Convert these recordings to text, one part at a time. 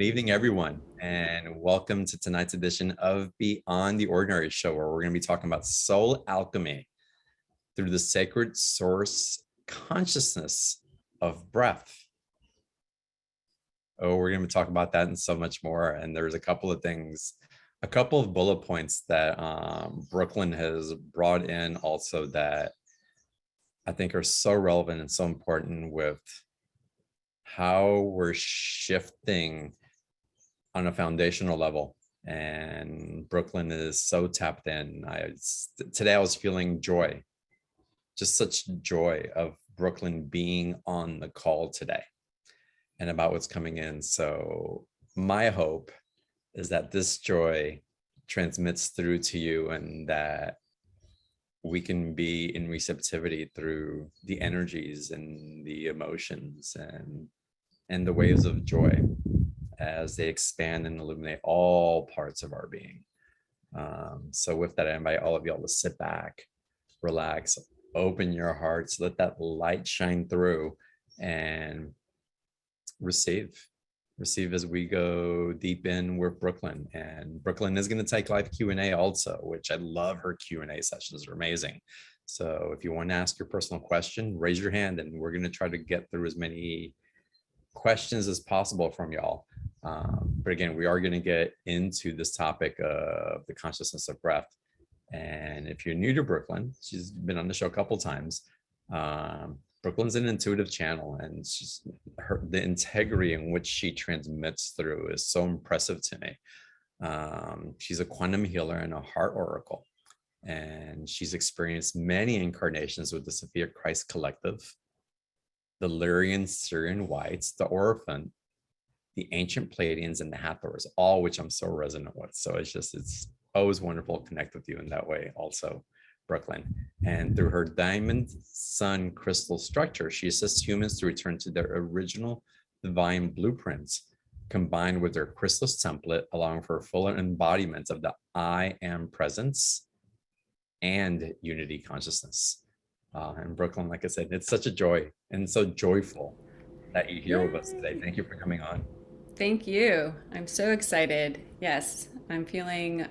Good evening, everyone, and welcome to tonight's edition of Beyond the Ordinary Show, where we're going to be talking about soul alchemy through the sacred source consciousness of breath. Oh, we're going to talk about that and so much more. And there's a couple of things, a couple of bullet points that Brooklyn has brought in also that I think are so relevant and so important with how we're shifting on a foundational level. And Brooklyn is so tapped in. Today I was feeling joy, just such joy of Brooklyn being on the call today and about what's coming in. So my hope is that this joy transmits through to you and that we can be in receptivity through the energies and the emotions and the waves of joy as they expand and illuminate all parts of our being. So with that, I invite all of y'all to sit back, relax, open your hearts, let that light shine through and receive as we go deep in with Brooklyn. And Brooklyn is going to take live Q&A also, which I love. Her Q&A sessions are amazing. So if you want to ask your personal question, raise your hand and we're going to try to get through as many questions as possible from y'all. But again, we are going to get into this topic of the consciousness of breath. And if you're new to Brooklyn, she's been on the show a couple times. Brooklyn's an intuitive channel, and the integrity in which she transmits through is so impressive to me. She's a quantum healer and a heart oracle, and she's experienced many incarnations with the Sophia Christ collective, the Lyran Sirian Whites, the Oraphim, the ancient Pleiadians, and the Hathors, all which I'm so resonant with. So it's always wonderful to connect with you in that way also, Brooklyn. And through her diamond sun crystal structure, she assists humans to return to their original divine blueprints, combined with their Christos template, allowing for a fuller embodiment of the I am presence and unity consciousness. And Brooklyn, like I said, it's such a joy and so joyful that you're here with us today. Thank you for coming on. Thank you. I'm so excited. Yes, I'm feeling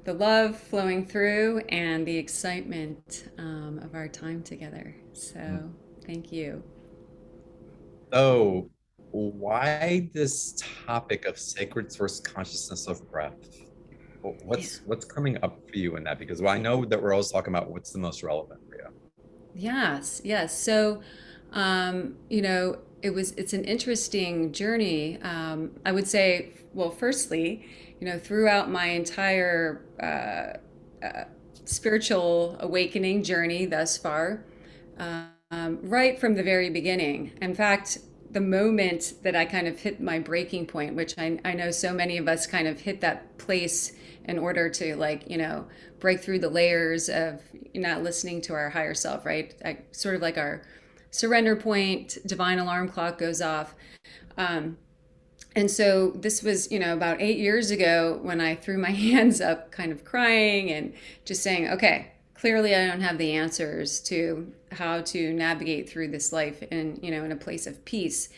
the love flowing through and the excitement of our time together. So thank you. So why this topic of sacred source consciousness of breath? Yeah. What's coming up for you in that? Because I know that we're always talking about what's the most relevant for you. Yes, yes. So, it's an interesting journey. I would say, well, firstly, throughout my entire spiritual awakening journey thus far, right from the very beginning. In fact, the moment that I kind of hit my breaking point, which I know so many of us kind of hit that place in order to break through the layers of not listening to our higher self, right? Sort of like our surrender point, divine alarm clock goes off. And so this was, about 8 years ago when I threw my hands up, kind of crying and just saying, okay, clearly I don't have the answers to how to navigate through this life in a place of peace.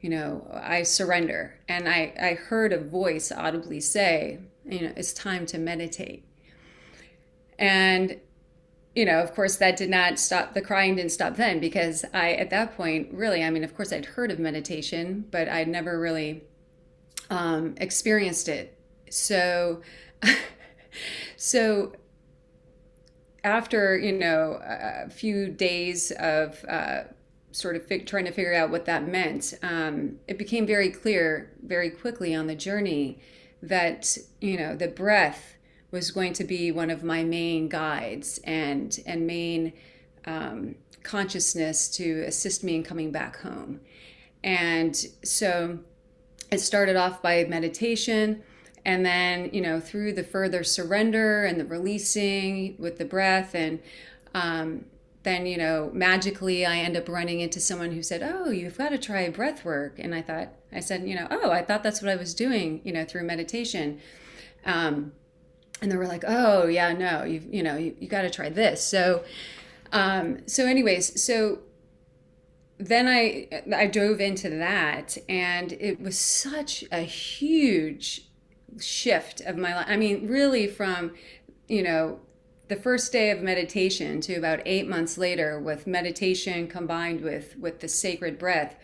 I surrender. And I heard a voice audibly say, it's time to meditate. And, of course, that did not stop, the crying didn't stop then, because at that point, really, of course, I'd heard of meditation, but I'd never really experienced it. So, so after, a few days of sort of trying to figure out what that meant, it became very clear very quickly on the journey that, the breath was going to be one of my main guides and main consciousness to assist me in coming back home. And so it started off by meditation, and then through the further surrender and the releasing with the breath, and then magically I end up running into someone who said, oh, you've got to try breath work. And I said, oh, I thought that's what I was doing through meditation. And they were like, oh yeah, no, you got to try this. So anyways, so then I dove into that, and it was such a huge shift of my life. I mean, really from, you know, the first day of meditation to about 8 months later, with meditation combined with the sacred breath,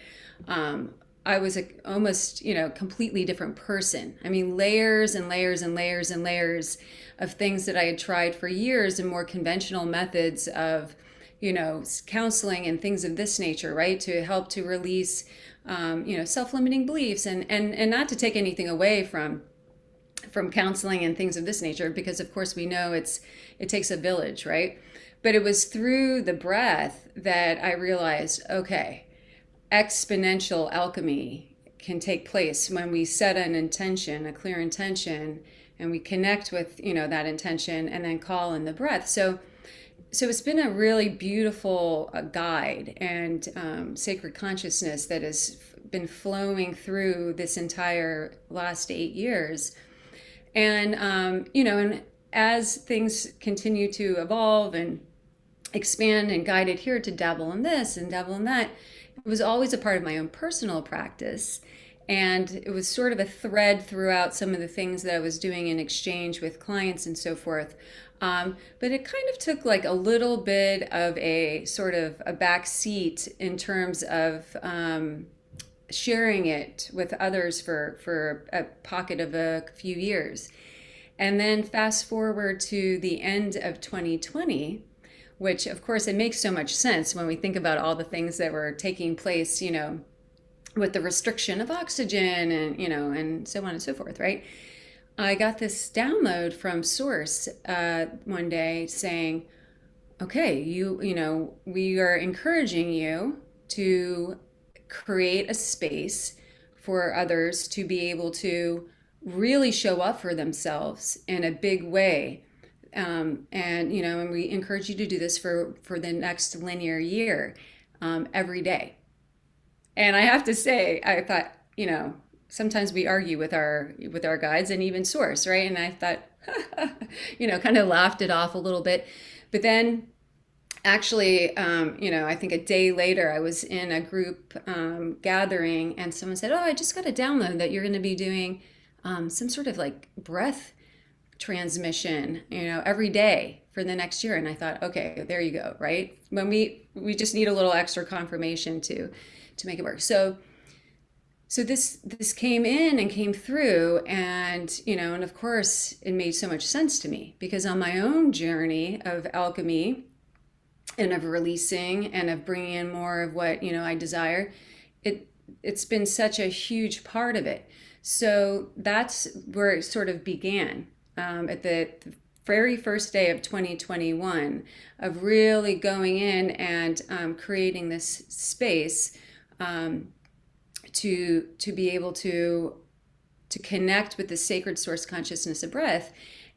I was almost, you know, completely different person. I mean, layers and layers and layers and layers of things that I had tried for years and more conventional methods of, you know, counseling and things of this nature, right? To help to release, you know, self-limiting beliefs, and not to take anything away from counseling and things of this nature, because of course we know it takes a village, right? But it was through the breath that I realized, okay, exponential alchemy can take place when we set an intention, a clear intention, and we connect with, you know, that intention and then call in the breath. So it's been a really beautiful guide and sacred consciousness that has been flowing through this entire last 8 years. And you know, and as things continue to evolve and expand and guided here to dabble in this and dabble in that, it was always a part of my own personal practice. And it was sort of a thread throughout some of the things that I was doing in exchange with clients and so forth. But it kind of took like a little bit of a sort of a back seat in terms of sharing it with others for a pocket of a few years. And then fast forward to the end of 2020, which of course it makes so much sense when we think about all the things that were taking place, you know, with the restriction of oxygen and, you know, and so on and so forth, right? I got this download from Source one day saying, okay, you know, we are encouraging you to create a space for others to be able to really show up for themselves in a big way. And, you know, and we encourage you to do this for the next linear year, every day. And I have to say, I thought, you know, sometimes we argue with our guides and even Source, right? And I thought, you know, kind of laughed it off a little bit. But then actually, you know, I think a day later, I was in a group gathering, and someone said, "Oh, I just got a download that you're going to be doing some sort of like breath transmission, you know, every day for the next year." And I thought, okay, there you go, right? When we just need a little extra confirmation to make it work. So this came in and came through, and, you know, and of course it made so much sense to me, because on my own journey of alchemy and of releasing and of bringing in more of what, you know, I desire, it's been such a huge part of it. So that's where it sort of began, at the very first day of 2021, of really going in and creating this space, to be able to connect with the sacred source consciousness of breath.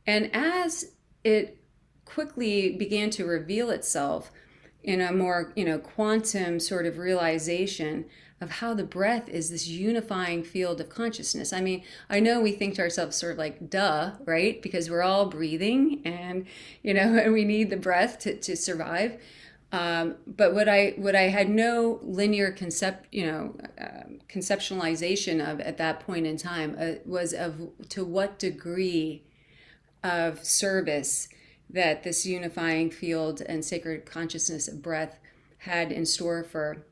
And as it quickly began to reveal itself in a more, you know, quantum sort of realization of how the breath is this unifying field of consciousness. I mean, I know we think to ourselves sort of like, duh, right? Because we're all breathing, and, you know, and we need the breath to survive. But what I had no linear conceptualization of at that point in time was of to what degree of service that this unifying field and sacred consciousness of breath had in store for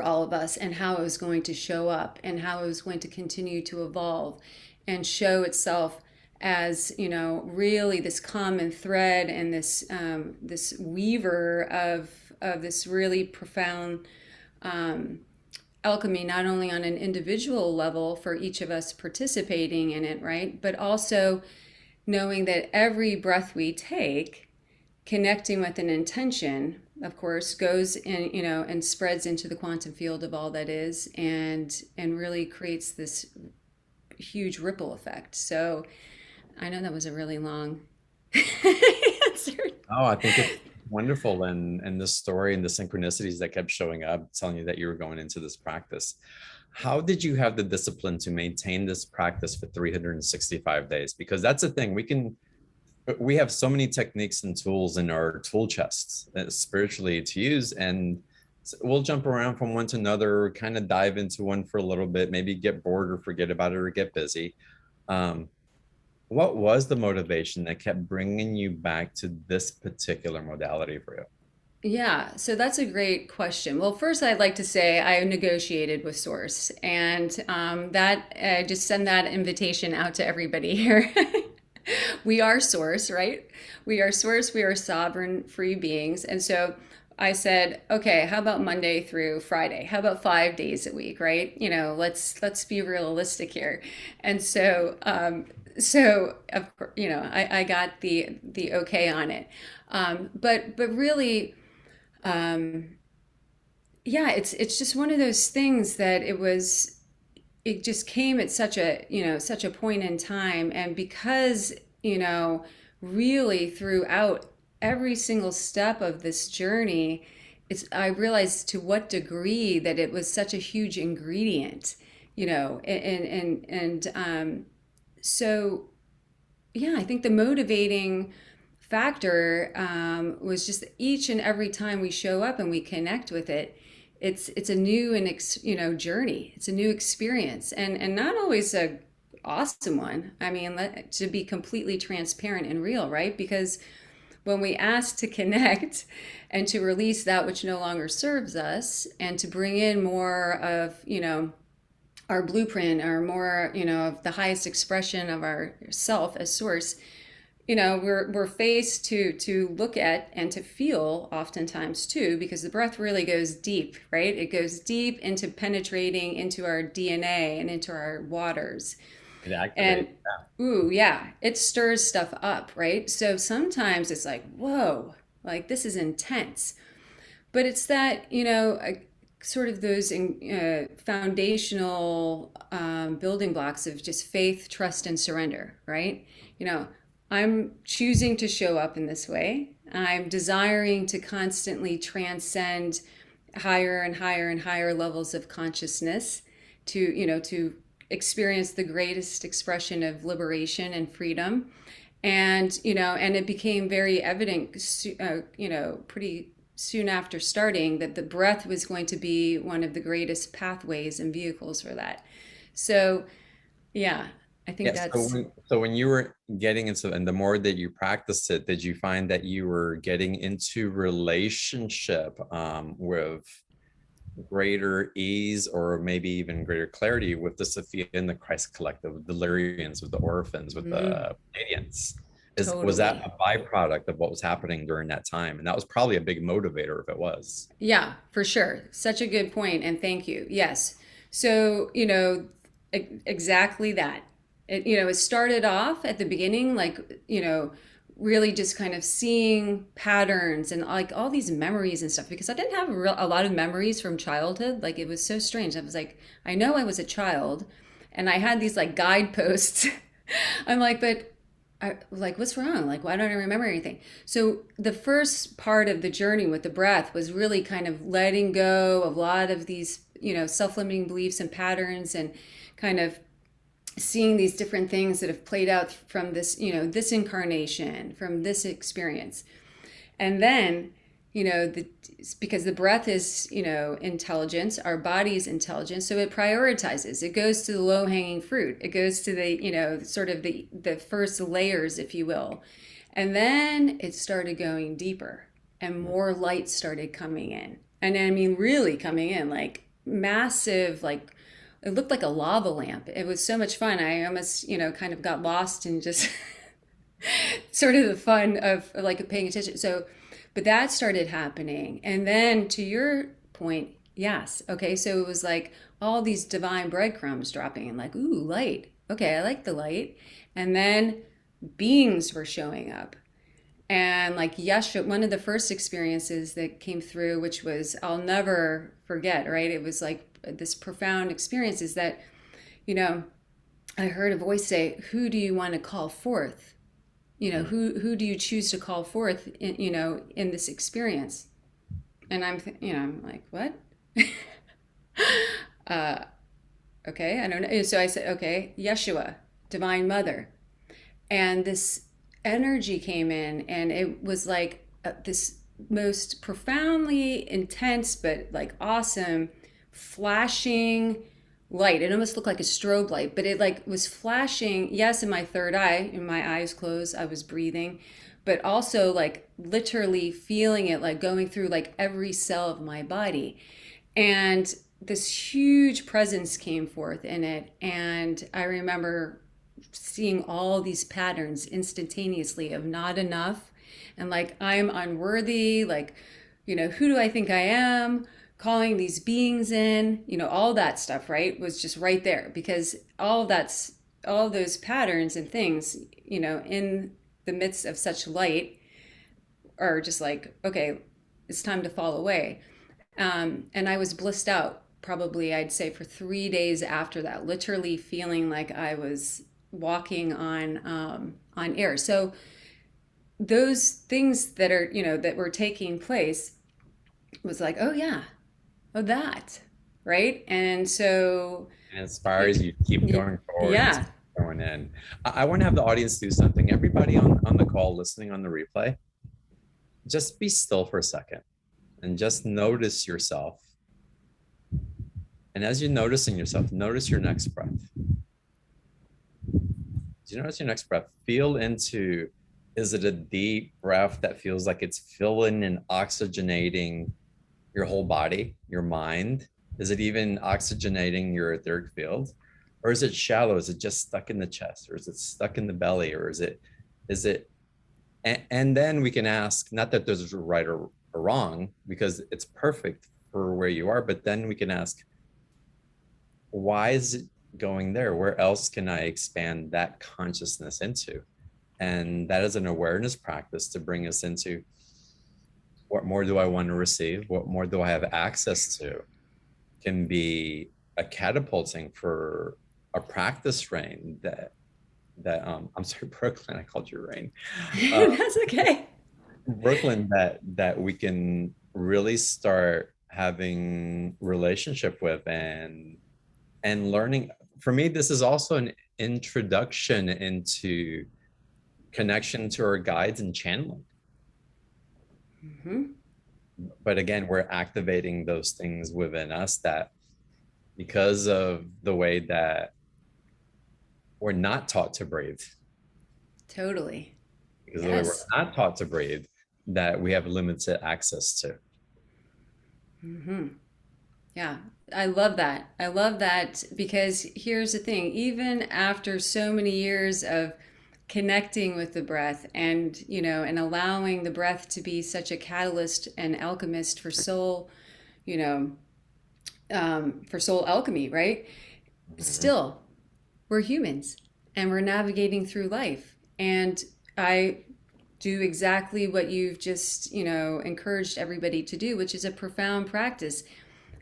all of us, and how it was going to show up, and how it was going to continue to evolve and show itself as, you know, really this common thread and this weaver of this really profound alchemy, not only on an individual level for each of us participating in it, right, but also knowing that every breath we take, connecting with an intention, of course, goes in, you know, and spreads into the quantum field of all that is, and really creates this huge ripple effect. So I know that was a really long answer. Oh, I think it's wonderful. And the story and the synchronicities that kept showing up, telling you that you were going into this practice. How did you have the discipline to maintain this practice for 365 days? Because that's the thing, we have so many techniques and tools in our tool chests spiritually to use, and we'll jump around from one to another, kind of dive into one for a little bit, maybe get bored or forget about it or get busy. Um, what was the motivation that kept bringing you back to this particular modality for you? Yeah, so that's a great question. Well, first, I'd like to say I negotiated with Source, and that I just send that invitation out to everybody here. We are Source, right? We are Source. We are sovereign, free beings, and so I said, okay, how about Monday through Friday? How about 5 days a week, right? Let's be realistic here, and so of course, I got the okay on it, but really. Um, yeah, it's just one of those things that it just came at such a point in time, and because you know really throughout every single step of this journey, it's I realized to what degree that it was such a huge ingredient, and so yeah, I think the motivating factor was just each and every time we show up and we connect with it, it's a new and journey. It's a new experience, and not always a awesome one. I mean, to be completely transparent and real, right? Because when we ask to connect and to release that which no longer serves us, and to bring in more of our blueprint, or more of the highest expression of our self as source, we're faced to look at and to feel oftentimes too, because the breath really goes deep, right? It goes deep into penetrating into our DNA and into our waters. It And activates. ooh, yeah, it stirs stuff up, right? So sometimes it's like, whoa, like this is intense. But it's that, sort of those foundational building blocks of just faith, trust, and surrender, right? You know, I'm choosing to show up in this way. I'm desiring to constantly transcend higher and higher and higher levels of consciousness to experience the greatest expression of liberation and freedom. And it became very evident, pretty soon after starting, that the breath was going to be one of the greatest pathways and vehicles for that. So, yeah, I think Yes. So that's when you were getting into, and the more that you practiced it, did you find that you were getting into relationship with greater ease, or maybe even greater clarity, with the Sophia and the Christ collective, the Lyrians, with the Oraphins, with mhm, the Pleiadians? Was that totally. a byproduct of what was happening during that time? And that was probably a big motivator if it was. Yeah, for sure. Such a good point, and thank you. Yes. So, exactly that. It started off at the beginning, like, really just kind of seeing patterns and like all these memories and stuff, because I didn't have a lot of memories from childhood. Like, it was so strange. I was like, I know I was a child, and I had these like guideposts. I'm like, but like, what's wrong? Like, why don't I remember anything? So the first part of the journey with the breath was really kind of letting go of a lot of these, self-limiting beliefs and patterns, and kind of seeing these different things that have played out from this, this incarnation, from this experience. And then, because the breath is, intelligence, our body's intelligence, so it prioritizes. It goes to the low-hanging fruit. It goes to the, sort of the first layers, if you will. And then it started going deeper, and more light started coming in. And I mean, really coming in, like massive, like it looked like a lava lamp. It was so much fun. I almost, kind of got lost in just sort of the fun of like paying attention. So, but that started happening. And then to your point, yes. Okay. So it was like all these divine breadcrumbs dropping, and like, ooh, light. Okay. I like the light. And then beings were showing up. And like Yeshua, one of the first experiences that came through, which was, I'll never forget, right? It was like this profound experience, is that, you know, I heard a voice say, who do you want to call forth? Who do you choose to call forth in this experience? And I'm like, what? uh, okay, I don't know. So I said, okay, Yeshua, Divine Mother. And this energy came in, and it was like this most profoundly intense, but like awesome, flashing light. It almost looked like a strobe light, but it like was flashing. Yes, in my third eye, in my eyes closed, I was breathing, but also like literally feeling it like going through like every cell of my body. And this huge presence came forth in it. And I remember seeing all these patterns instantaneously of not enough and like I'm unworthy, like, who do I think I am? Calling these beings in, all that stuff, right? Was just right there because all those patterns and things, in the midst of such light are just like, okay, it's time to fall away. And I was blissed out probably, I'd say, for 3 days after that, literally feeling like I was walking on air. So those things that are, that were taking place was like, oh yeah, oh that, right? And so, It inspires you to keep going forward and yeah, keep going in. I want to have the audience do something. Everybody on the call listening on the replay, just be still for a second and just notice yourself. And as you're noticing yourself, notice your next breath. As you notice your next breath, feel into, is it a deep breath that feels like it's filling and oxygenating your whole body, your mind? Is it even oxygenating your etheric field? Or is it shallow? Is it just stuck in the chest? Or is it stuck in the belly? Or is it, and then we can ask, not that there's a right or wrong, because it's perfect for where you are, but then we can ask, why is it going there? Where else can I expand that consciousness into? And that is an awareness practice to bring us into, what more do I want to receive? What more do I have access to? Can be a catapulting for a practice, Rayne, I'm sorry, Brooklyn, I called you Rayne. that's okay. Brooklyn, that we can really start having relationship with and learning. For me, this is also an introduction into connection to our guides and channeling. Mm-hmm. But again, we're activating those things within us that, because of the way that we're not taught to breathe, Totally. because of the way we're Yes. not taught to breathe, that we have limited access to. Mm-hmm. Yeah, I love that. I love that because here's the thing, even after so many years of connecting with the breath and, and allowing the breath to be such a catalyst and alchemist for soul, you know, for soul alchemy, right? Mhm. Still, we're humans and we're navigating through life. And I do exactly what you've just, encouraged everybody to do, which is a profound practice.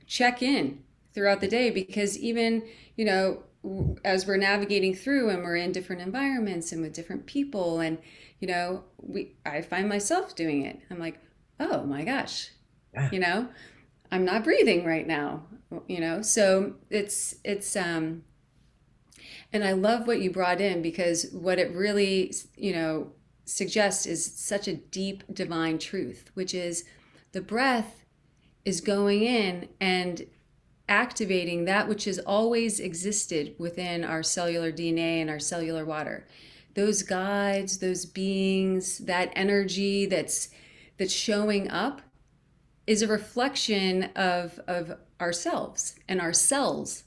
Check in throughout the day because even, as we're navigating through and we're in different environments and with different people and, I find myself doing it. I'm like, oh my gosh, Yeah, you know, I'm not breathing right now, so and I love what you brought in because what it really, suggests is such a deep divine truth, which is the breath is going in and activating that which has always existed within our cellular DNA and our cellular water. Those guides, those beings, that energy that's showing up is a reflection of ourselves and our cells,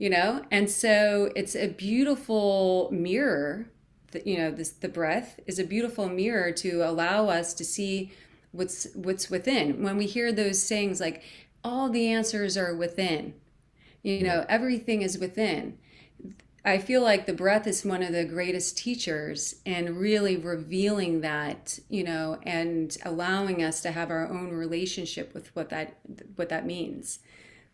and so it's a beautiful mirror that, the breath is a beautiful mirror to allow us to see what's within. When we hear those sayings like all the answers are within, yeah. everything is within, I feel like the breath is one of the greatest teachers and really revealing that, and allowing us to have our own relationship with what that means.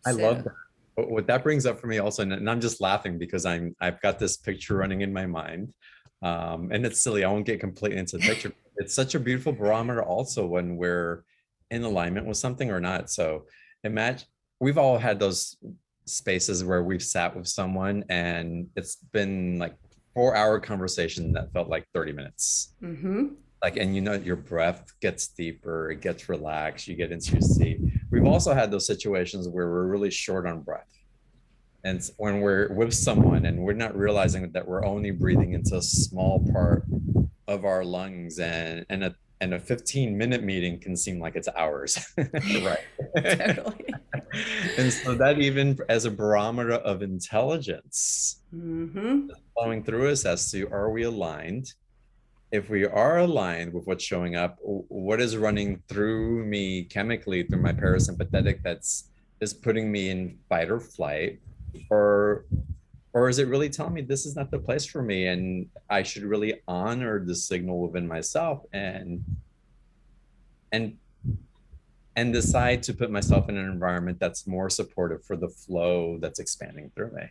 I love So that. But what that brings up for me also, and I'm just laughing because I've got this picture running in my mind, and it's silly. I won't get completely into the picture. It's such a beautiful barometer also when we're in alignment with something or not. So imagine, we've all had those spaces where we've sat with someone and it's been like 4-hour conversation that felt like 30 minutes. mm-hmm. like, and your breath gets deeper, it gets relaxed, you get into your seat. We've also had those situations where we're really short on breath. And when we're with someone and we're not realizing that we're only breathing into a small part of our lungs, and a 15-minute meeting can seem like it's hours, right? Totally. And so that, even as a barometer of intelligence Mm-hmm. flowing through us as to, are we aligned? If we are aligned with what's showing up, what is running through me chemically through my parasympathetic that's is putting me in fight or flight, or or is it really telling me this is not the place for me, and I should really honor the signal within myself, and and decide to put myself in an environment that's more supportive for the flow that's expanding through me,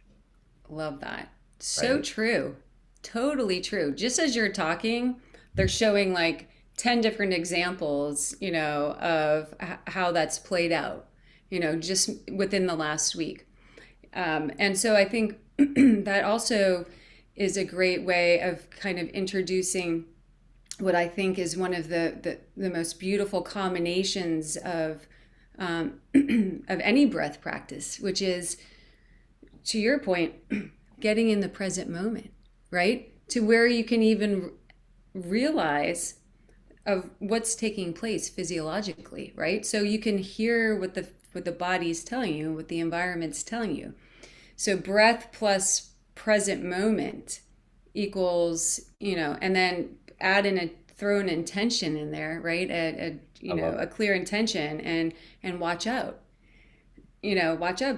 Love that. So right? true. Totally true. Just as you're talking, they're showing like 10 different examples, of how that's played out, just within the last week. And so I think that also is a great way of kind of introducing what I think is one of the most beautiful combinations of any breath practice, which is, to your point, getting in the present moment, right? To where you can even realize of what's taking place physiologically, right? So you can hear what the body's telling you, what the environment's telling you. So breath plus present moment equals, and then throw an intention in there, right? I love A clear intention, and watch out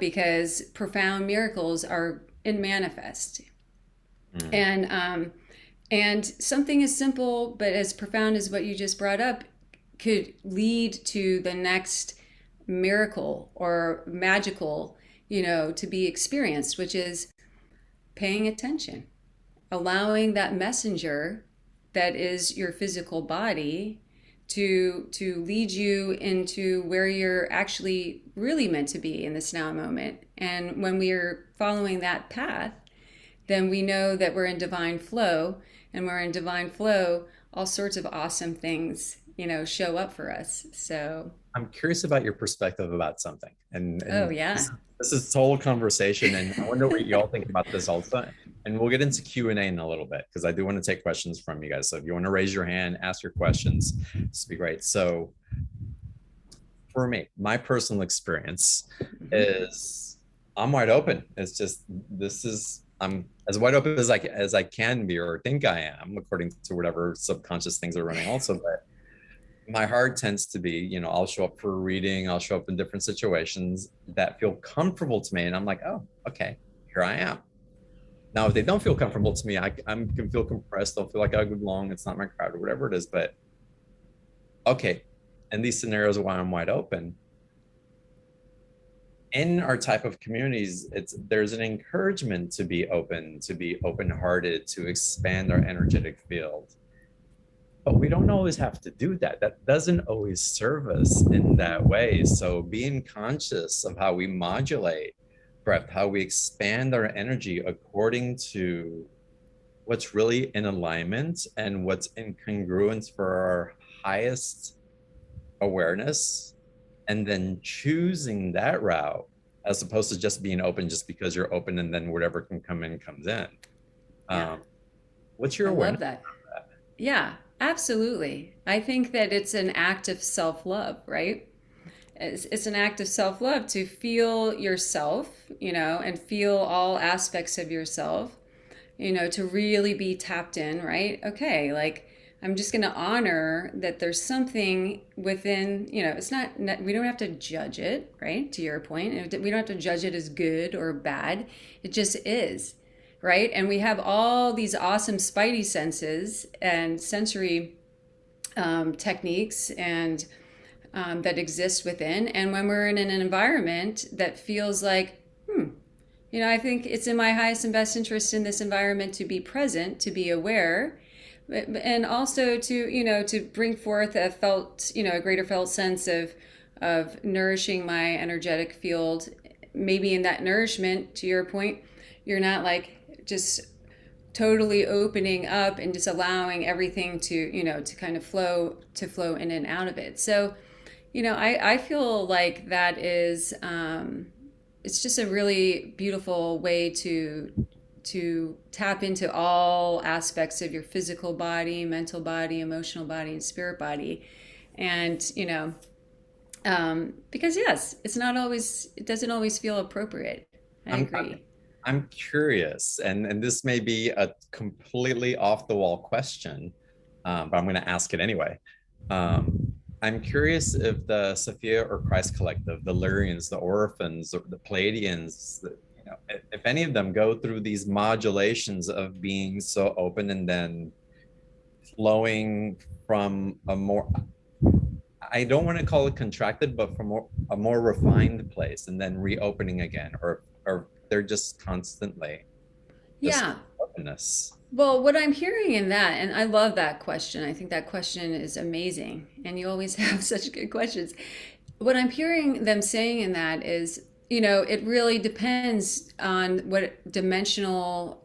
because profound miracles are in manifest. it. And something as simple but as profound as what you just brought up could lead to the next miracle or magical, to be experienced, which is paying attention, allowing that messenger that is your physical body to lead you into where you're actually really meant to be in this now moment. And when we are following that path, then we know that we're in divine flow, and we're in divine flow, all sorts of awesome things, show up for us. So, I'm curious about your perspective about something, and oh this, yeah. this is total conversation, and I wonder what y'all think about this also. And we'll get into Q&A in a little bit because I do want to take questions from you guys. So if you want to raise your hand, ask your questions, this would be great. So for me, my personal experience Mm-hmm. is I'm wide open. It's just I'm as wide open as I can be or think I am, according to whatever subconscious things are running also. But my heart tends to be, I'll show up for a reading, I'll show up in different situations that feel comfortable to me. And I'm like, oh, okay, here I am. Now, if they don't feel comfortable to me, I can feel compressed. I'll feel like I belong. It's not my crowd or whatever it is. But okay, in these scenarios where I'm wide open, in our type of communities, there's an encouragement to be open, to be open-hearted, to expand our energetic field. But we don't always have to do that. That doesn't always serve us in that way. So being conscious of how we modulate breath, how we expand our energy according to what's really in alignment and what's in congruence for our highest awareness, and then choosing that route as opposed to just being open just because you're open and then whatever can come in comes in. Yeah, Um, what's your I love awareness that. of that? Yeah, absolutely. I think that it's an act of self-love, right? It's an act of self-love to feel yourself, and feel all aspects of yourself, to really be tapped in, right? Okay, like I'm just going to honor that there's something within, it's not, we don't have to judge it, right? To your point, we don't have to judge it as good or bad. It just is, right? And we have all these awesome spidey senses and sensory techniques and that exist within. And when we're in an environment that feels like, I think it's in my highest and best interest in this environment to be present, to be aware, and also to bring forth a greater felt sense of nourishing my energetic field. Maybe in that nourishment, to your point, you're not like just totally opening up and just allowing everything to, to kind of flow in and out of it. So, I feel like that is, it's just a really beautiful way to tap into all aspects of your physical body, mental body, emotional body, and spirit body. And, because yes, it doesn't always feel appropriate. I I'm agree. I'm curious, and this may be a completely off the wall question, but I'm going to ask it anyway. I'm curious if the Sophia or Christ collective, the Lyrians, the Orphans, or the Pleiadians, if any of them go through these modulations of being so open and then flowing from a more, I don't want to call it contracted, but from a more refined place and then reopening again, or they're just constantly just Yeah. openness. Well, what I'm hearing in that, and I love that question. I think that question is amazing. And you always have such good questions. What I'm hearing them saying in that is, it really depends on what dimensional,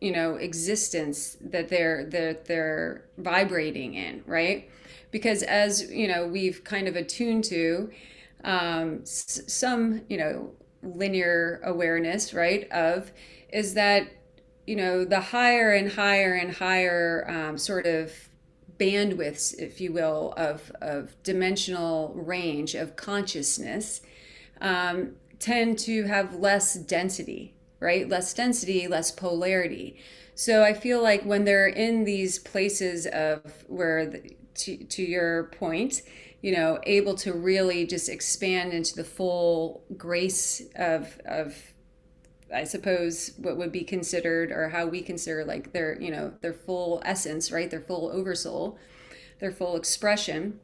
existence that they're vibrating in, right? Because as we've kind of attuned to some, linear awareness, right, of is that the higher and higher and higher sort of bandwidths, if you will, of dimensional range of consciousness tend to have less density, right? Less density, less polarity. So I feel like when they're in these places of where, to your point, able to really just expand into the full grace of I suppose what would be considered, or how we consider, like their full essence, right? Their full oversoul, their full expression.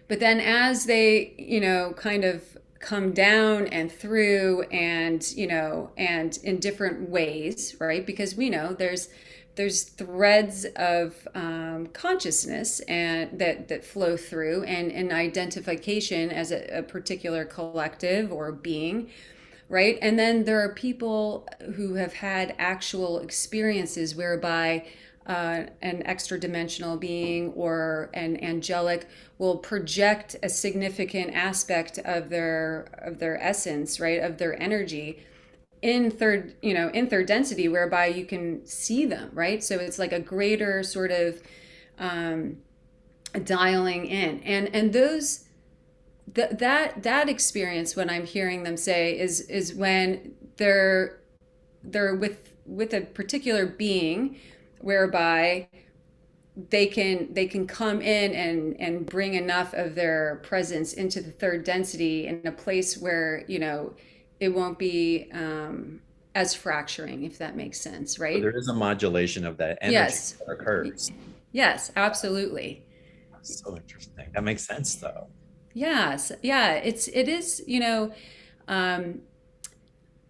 But then as they, kind of come down and through, and and in different ways, right? Because we know there's threads of consciousness and that flow through, and an identification as a particular collective or being, right? And then there are people who have had actual experiences whereby an extra dimensional being or an angelic will project a significant aspect of their essence, right, of their energy in third density, whereby you can see them, right? So it's like a greater sort of dialing in, and those that experience, when I'm hearing them say, is when they're with a particular being, whereby they can come in and bring enough of their presence into the third density in a place where it won't be as fracturing, if that makes sense, So right? there is a modulation of that energy Yes. that occurs. Yes, absolutely. So interesting. That makes sense, though. Yes, yeah, it is, um,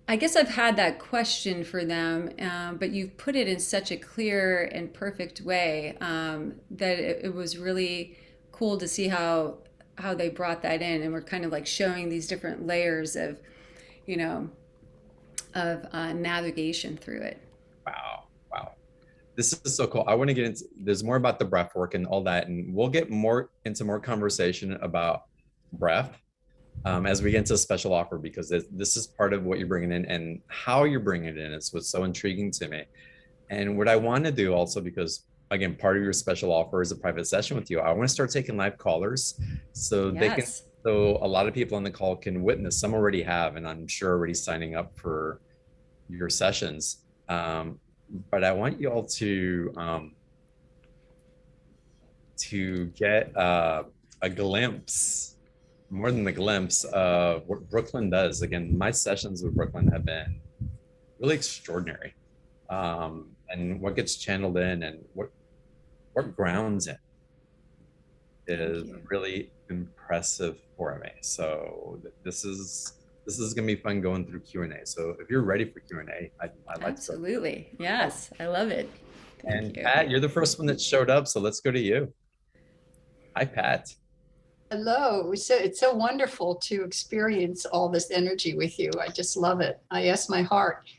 I guess I've had that question for them, but you've put it in such a clear and perfect way, that it was really cool to see how they brought that in, and we're kind of like showing these different layers of, you know, navigation through it. Wow. Wow. This is so cool. I want to get into, there's more about the breath work and all that, and we'll get more into more conversation about breath as we get into a special offer, because this is part of what you're bringing in, and how you're bringing it in is what's so intriguing to me. And what I want to do also, because again, part of your special offer is a private session with you, I want to start taking live callers so they can, Yes. so a lot of people on the call can witness. Some already have, and I'm sure already signing up for your sessions. But I want you all to get a glimpse, more than the glimpse, of what Brooklyn does. Again, my sessions with Brooklyn have been really extraordinary, and what gets channeled in and what grounds it Thank is you. really impressive for me. So this is gonna be fun going through Q&A. So if you're ready for Q&A, I'd like to go. Absolutely. Yes, I love it. Thank And you. Pat, you're the first one that showed up, so let's go to you. Hi, Pat. Hello. So it's so wonderful to experience all this energy with you. I just love it. I ask my heart.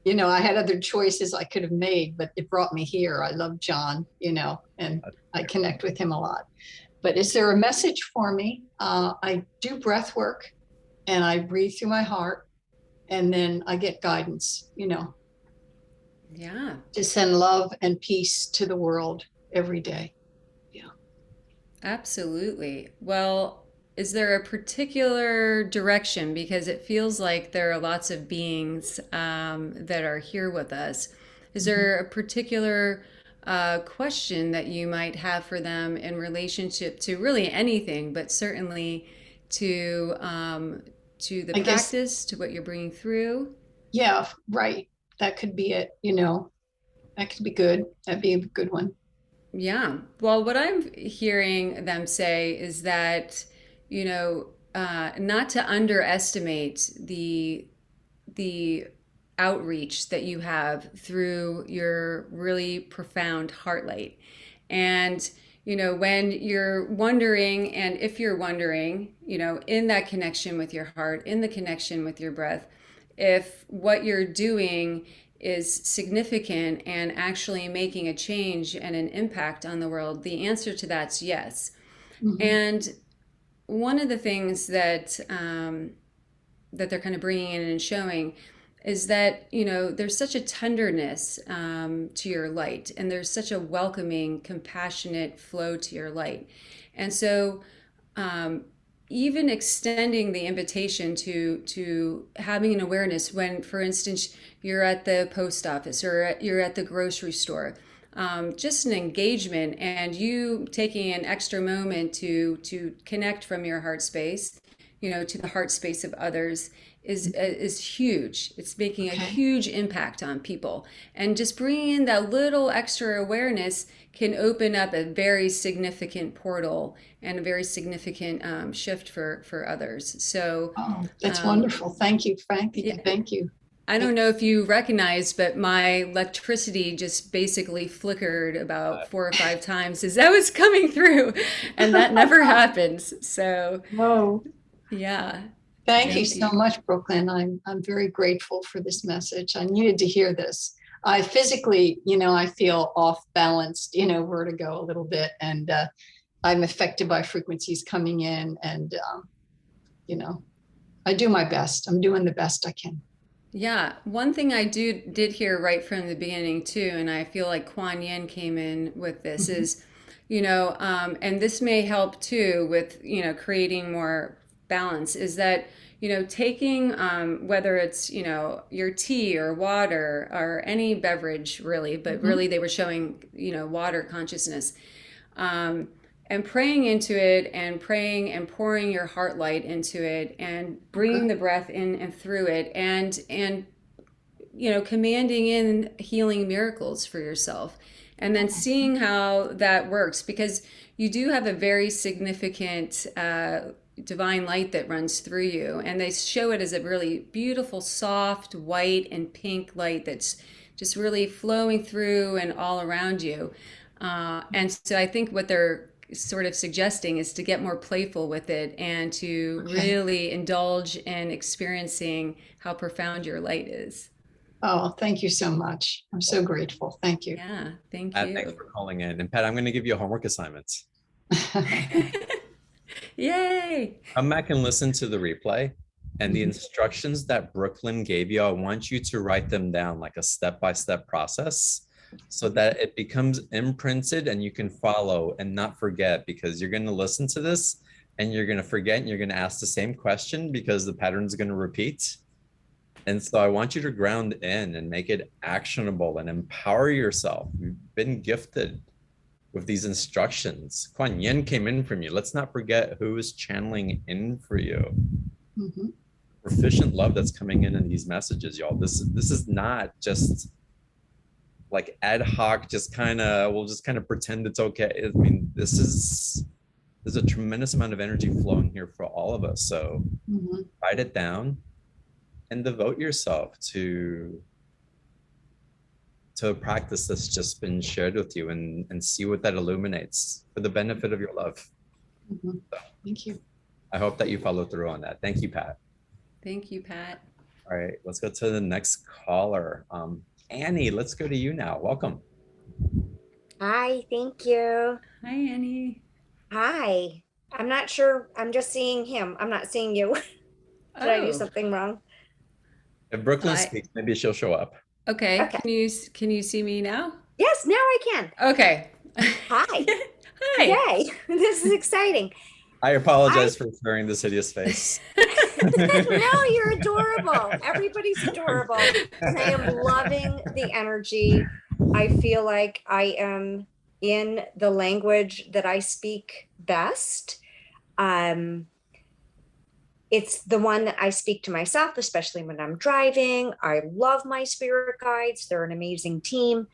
you know, I had other choices I could have made, but it brought me here. I love John, you know, and I connect with him a lot. But is there a message for me? I do breath work and I breathe through my heart, and then I get guidance, you know, Yeah. to send love and peace to the world every day. Yeah. Absolutely. Well, is there a particular direction? Because it feels like there are lots of beings that are here with us. Is there a particular question that you might have for them in relationship to really anything, but certainly to the I guess, practice, to what you're bringing through? yeah, right. That could be it, you know, that could be good. That'd be a good one. Yeah. Well, what I'm hearing them say is that, not to underestimate the outreach that you have through your really profound heart light. And, when you're wondering, and if you're wondering, in that connection with your heart, in the connection with your breath, if what you're doing is significant and actually making a change and an impact on the world, the answer to that's yes. Mhm. And one of the things that they're kind of bringing in and showing is that there's such a tenderness to your light, and there's such a welcoming, compassionate flow to your light. And so even extending the invitation to having an awareness when, for instance, you're at the post office or you're at the grocery store, just an engagement and you taking an extra moment to connect from your heart space, to the heart space of others is huge. It's making a Okay. huge impact on people, and just bringing in that little extra awareness can open up a very significant portal and a very significant shift for others. So, Oh, that's um, wonderful. Thank you, Frank. yeah, Thank you. I don't know if you recognize, but my electricity just basically flickered about 4 or 5 times as that was coming through, and that never happens. So, Whoa. yeah, Thank you thank so you. much, Brooklyn. I'm very grateful for this message. I needed to hear this. I physically, you know, I feel off balanced, you know, vertigo a little bit, and I'm affected by frequencies coming in, and you know, I do my best. I'm doing the best I can. Yeah, one thing I did hear right from the beginning too, and I feel like Kuan Yin came in with this Mhm. is, and this may help too with creating more balance. Is that taking whether it's your tea or water or any beverage really, but Mhm. really they were showing water consciousness, and praying into it and praying and pouring your heart light into it and Okay. bringing the breath in and through it and commanding in healing miracles for yourself, and then Oh, seeing how that works, because you do have a very significant divine light that runs through you, and they show it as a really beautiful soft white and pink light that's just really flowing through and all around you. And so I think what they're sort of suggesting is to get more playful with it and to okay. really indulge in experiencing how profound your light is. Oh, thank you so much. I'm so grateful. Thank you. Yeah, thank Pat, thanks you. for calling in. And Pat, I'm going to give you a homework assignment. Yay! Come back and listen to the replay. And the Mhm. instructions that Brooklyn gave you, I want you to write them down like a step-by-step process so that it becomes imprinted and you can follow and not forget, because you're going to listen to this and you're going to forget and you're going to ask the same question because the pattern is going to repeat. And so I want you to ground in and make it actionable and empower yourself. You've been gifted with these instructions. Kuan Yin came in from you. Let's not forget who is channeling in for you. Mhm. Proficient love that's coming in these messages, y'all. This is not just like ad hoc, just kind of we'll just kind of pretend it's okay. I mean, there's a tremendous amount of energy flowing here for all of us. So Mhm. write it down and devote yourself to a practice that's just been shared with you, and see what that illuminates for the benefit of your love. Mhm. Thank you. I hope that you follow through on that. Thank you, Pat. Thank you, Pat. All right, let's go to the next caller. Annie, let's go to you now. Welcome. Hi, thank you. Hi, Annie. Hi. I'm not sure. I'm just seeing him. I'm not seeing you. Did I do Oh, something wrong? If Brooklyn I speaks, maybe she'll show up. okay. Okay. Can you see me now? Yes, now I can. Okay. Hi. Hi. Yay. This is exciting. I apologize for wearing this hideous face. No, you're adorable. Everybody's adorable. And I am loving the energy. I feel like I am in the language that I speak best. It's the one that I speak to myself, especially when I'm driving. I love my spirit guides. They're an amazing team.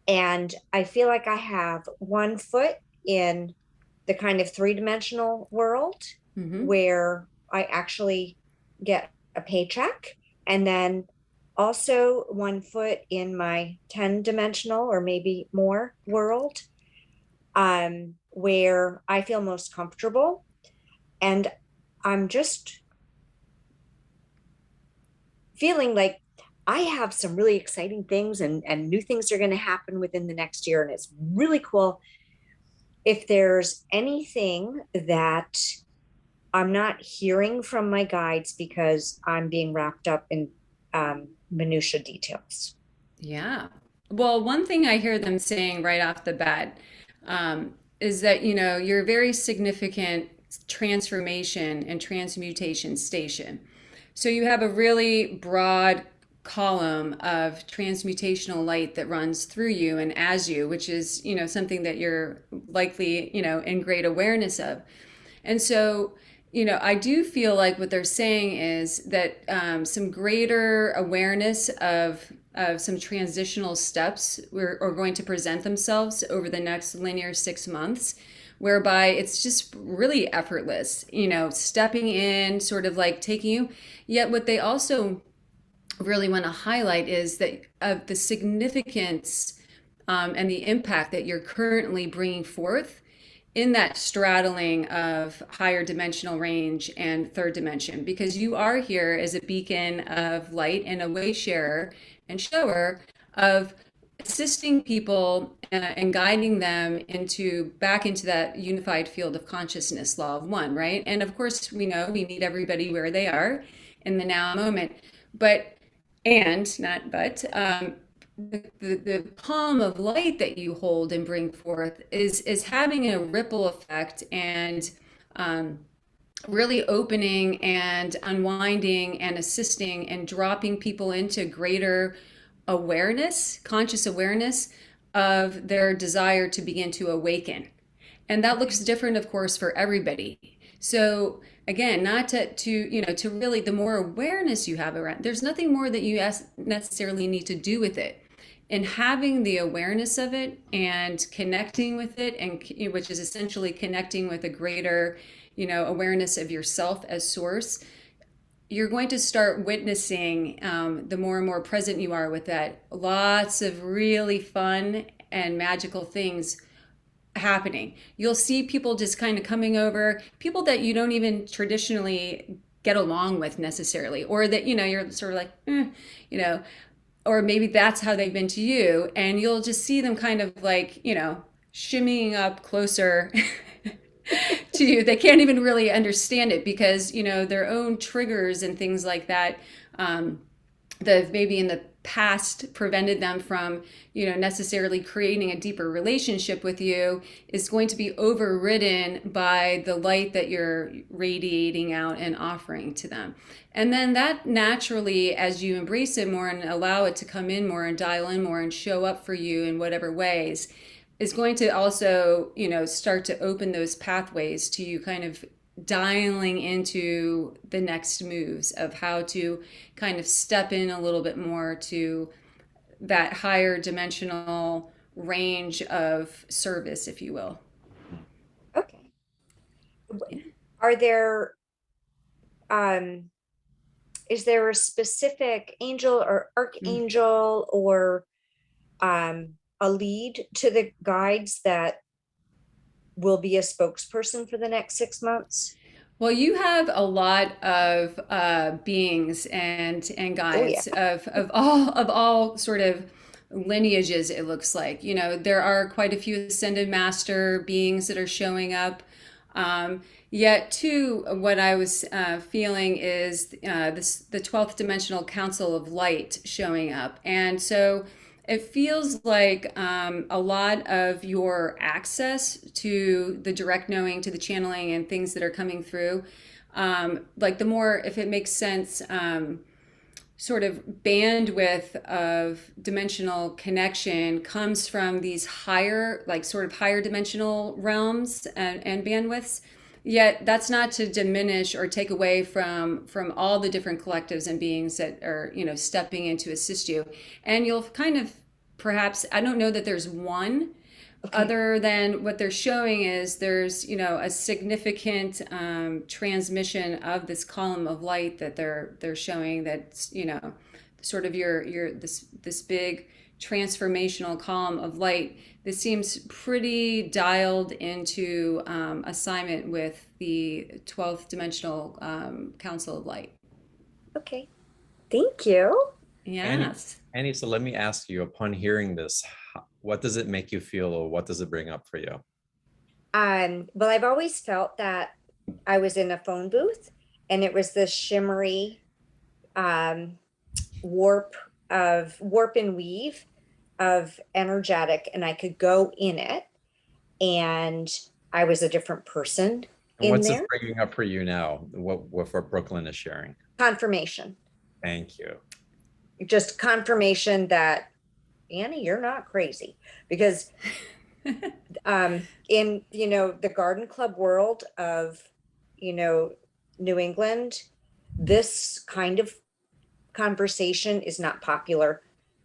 And I feel like I have one foot in the kind of three-dimensional world where I actually get a paycheck. And then also one foot in my 10-dimensional or maybe more world, where I feel most comfortable. And I'm just feeling like I have some really exciting things and new things are going to happen within the next year. And it's really cool. If there's anything that I'm not hearing from my guides because I'm being wrapped up in minutia details. Yeah. Well, one thing I hear them saying right off the bat is that, you're a very significant transformation and transmutation station. So you have a really broad column of transmutational light that runs through you and as you, which is, something that you're likely, in great awareness of. And so, I do feel like what they're saying is that some greater awareness of some transitional steps are going to present themselves over the next linear 6 months, whereby it's just really effortless, stepping in, sort of like taking you. Yet what they also really want to highlight is that of the significance and the impact that you're currently bringing forth in that straddling of higher dimensional range and third dimension, because you are here as a beacon of light and a way sharer and shower of assisting people and guiding them back into that unified field of consciousness, law of one, right? And of course, we know we meet everybody where they are in the now moment, the palm of light that you hold and bring forth is having a ripple effect and really opening and unwinding and assisting and dropping people into greater awareness, conscious awareness of their desire to begin to awaken. And that looks different, of course, for everybody. So again, not to really, the more awareness you have around, there's nothing more that you necessarily need to do with it. And having the awareness of it and connecting with it, and which is essentially connecting with a greater, awareness of yourself as source, you're going to start witnessing the more and more present you are with that, lots of really fun and magical things happening. You'll see people just kind of coming over, people that you don't even traditionally get along with necessarily, or that, you're sort of like, or maybe that's how they've been to you. And you'll just see them kind of like, shimmying up closer to you. They can't even really understand it because, their own triggers and things like that, that maybe in the past prevented them from, necessarily creating a deeper relationship with you, is going to be overridden by the light that you're radiating out and offering to them. And then that naturally, as you embrace it more and allow it to come in more and dial in more and show up for you in whatever ways, is going to also, start to open those pathways to you kind of dialing into the next moves of how to kind of step in a little bit more to that higher dimensional range of service, if you will. Okay. Are there, is there a specific angel or archangel or a lead to the guides that will be a spokesperson for the next 6 months? Well, you have a lot of beings and Oh yeah. guides of all sort of lineages. It looks like, you know, there are quite a few ascended master beings that are showing up. Yet, too, what I was feeling is the 12th dimensional council of light showing up, and so it feels like a lot of your access to the direct knowing, to the channeling, and things that are coming through, like the more, if it makes sense, sort of bandwidth of dimensional connection comes from these higher, like sort of higher dimensional realms and bandwidths. Yet that's not to diminish or take away from all the different collectives and beings that are, you know, stepping in to assist you. And you'll kind of, perhaps, I don't know that there's one, Okay. other than what they're showing is there's, you know, a significant transmission of this column of light that they're showing, that's, you know, sort of your this big transformational column of light. This seems pretty dialed into assignment with the 12th dimensional council of light. Okay. Thank you. Yes. Annie, so let me ask you, upon hearing this, what does it make you feel, or what does it bring up for you? Well, I've always felt that I was in a phone booth and it was this shimmery um, warp and weave of energetic, and I could go in it, and I was a different person And in what's this there. bringing up for you now? What Brooklyn is sharing? Confirmation, Thank you. just confirmation that Annie, you're not crazy, because in, you know, the garden club world of, you know, New England, this kind of conversation is not popular.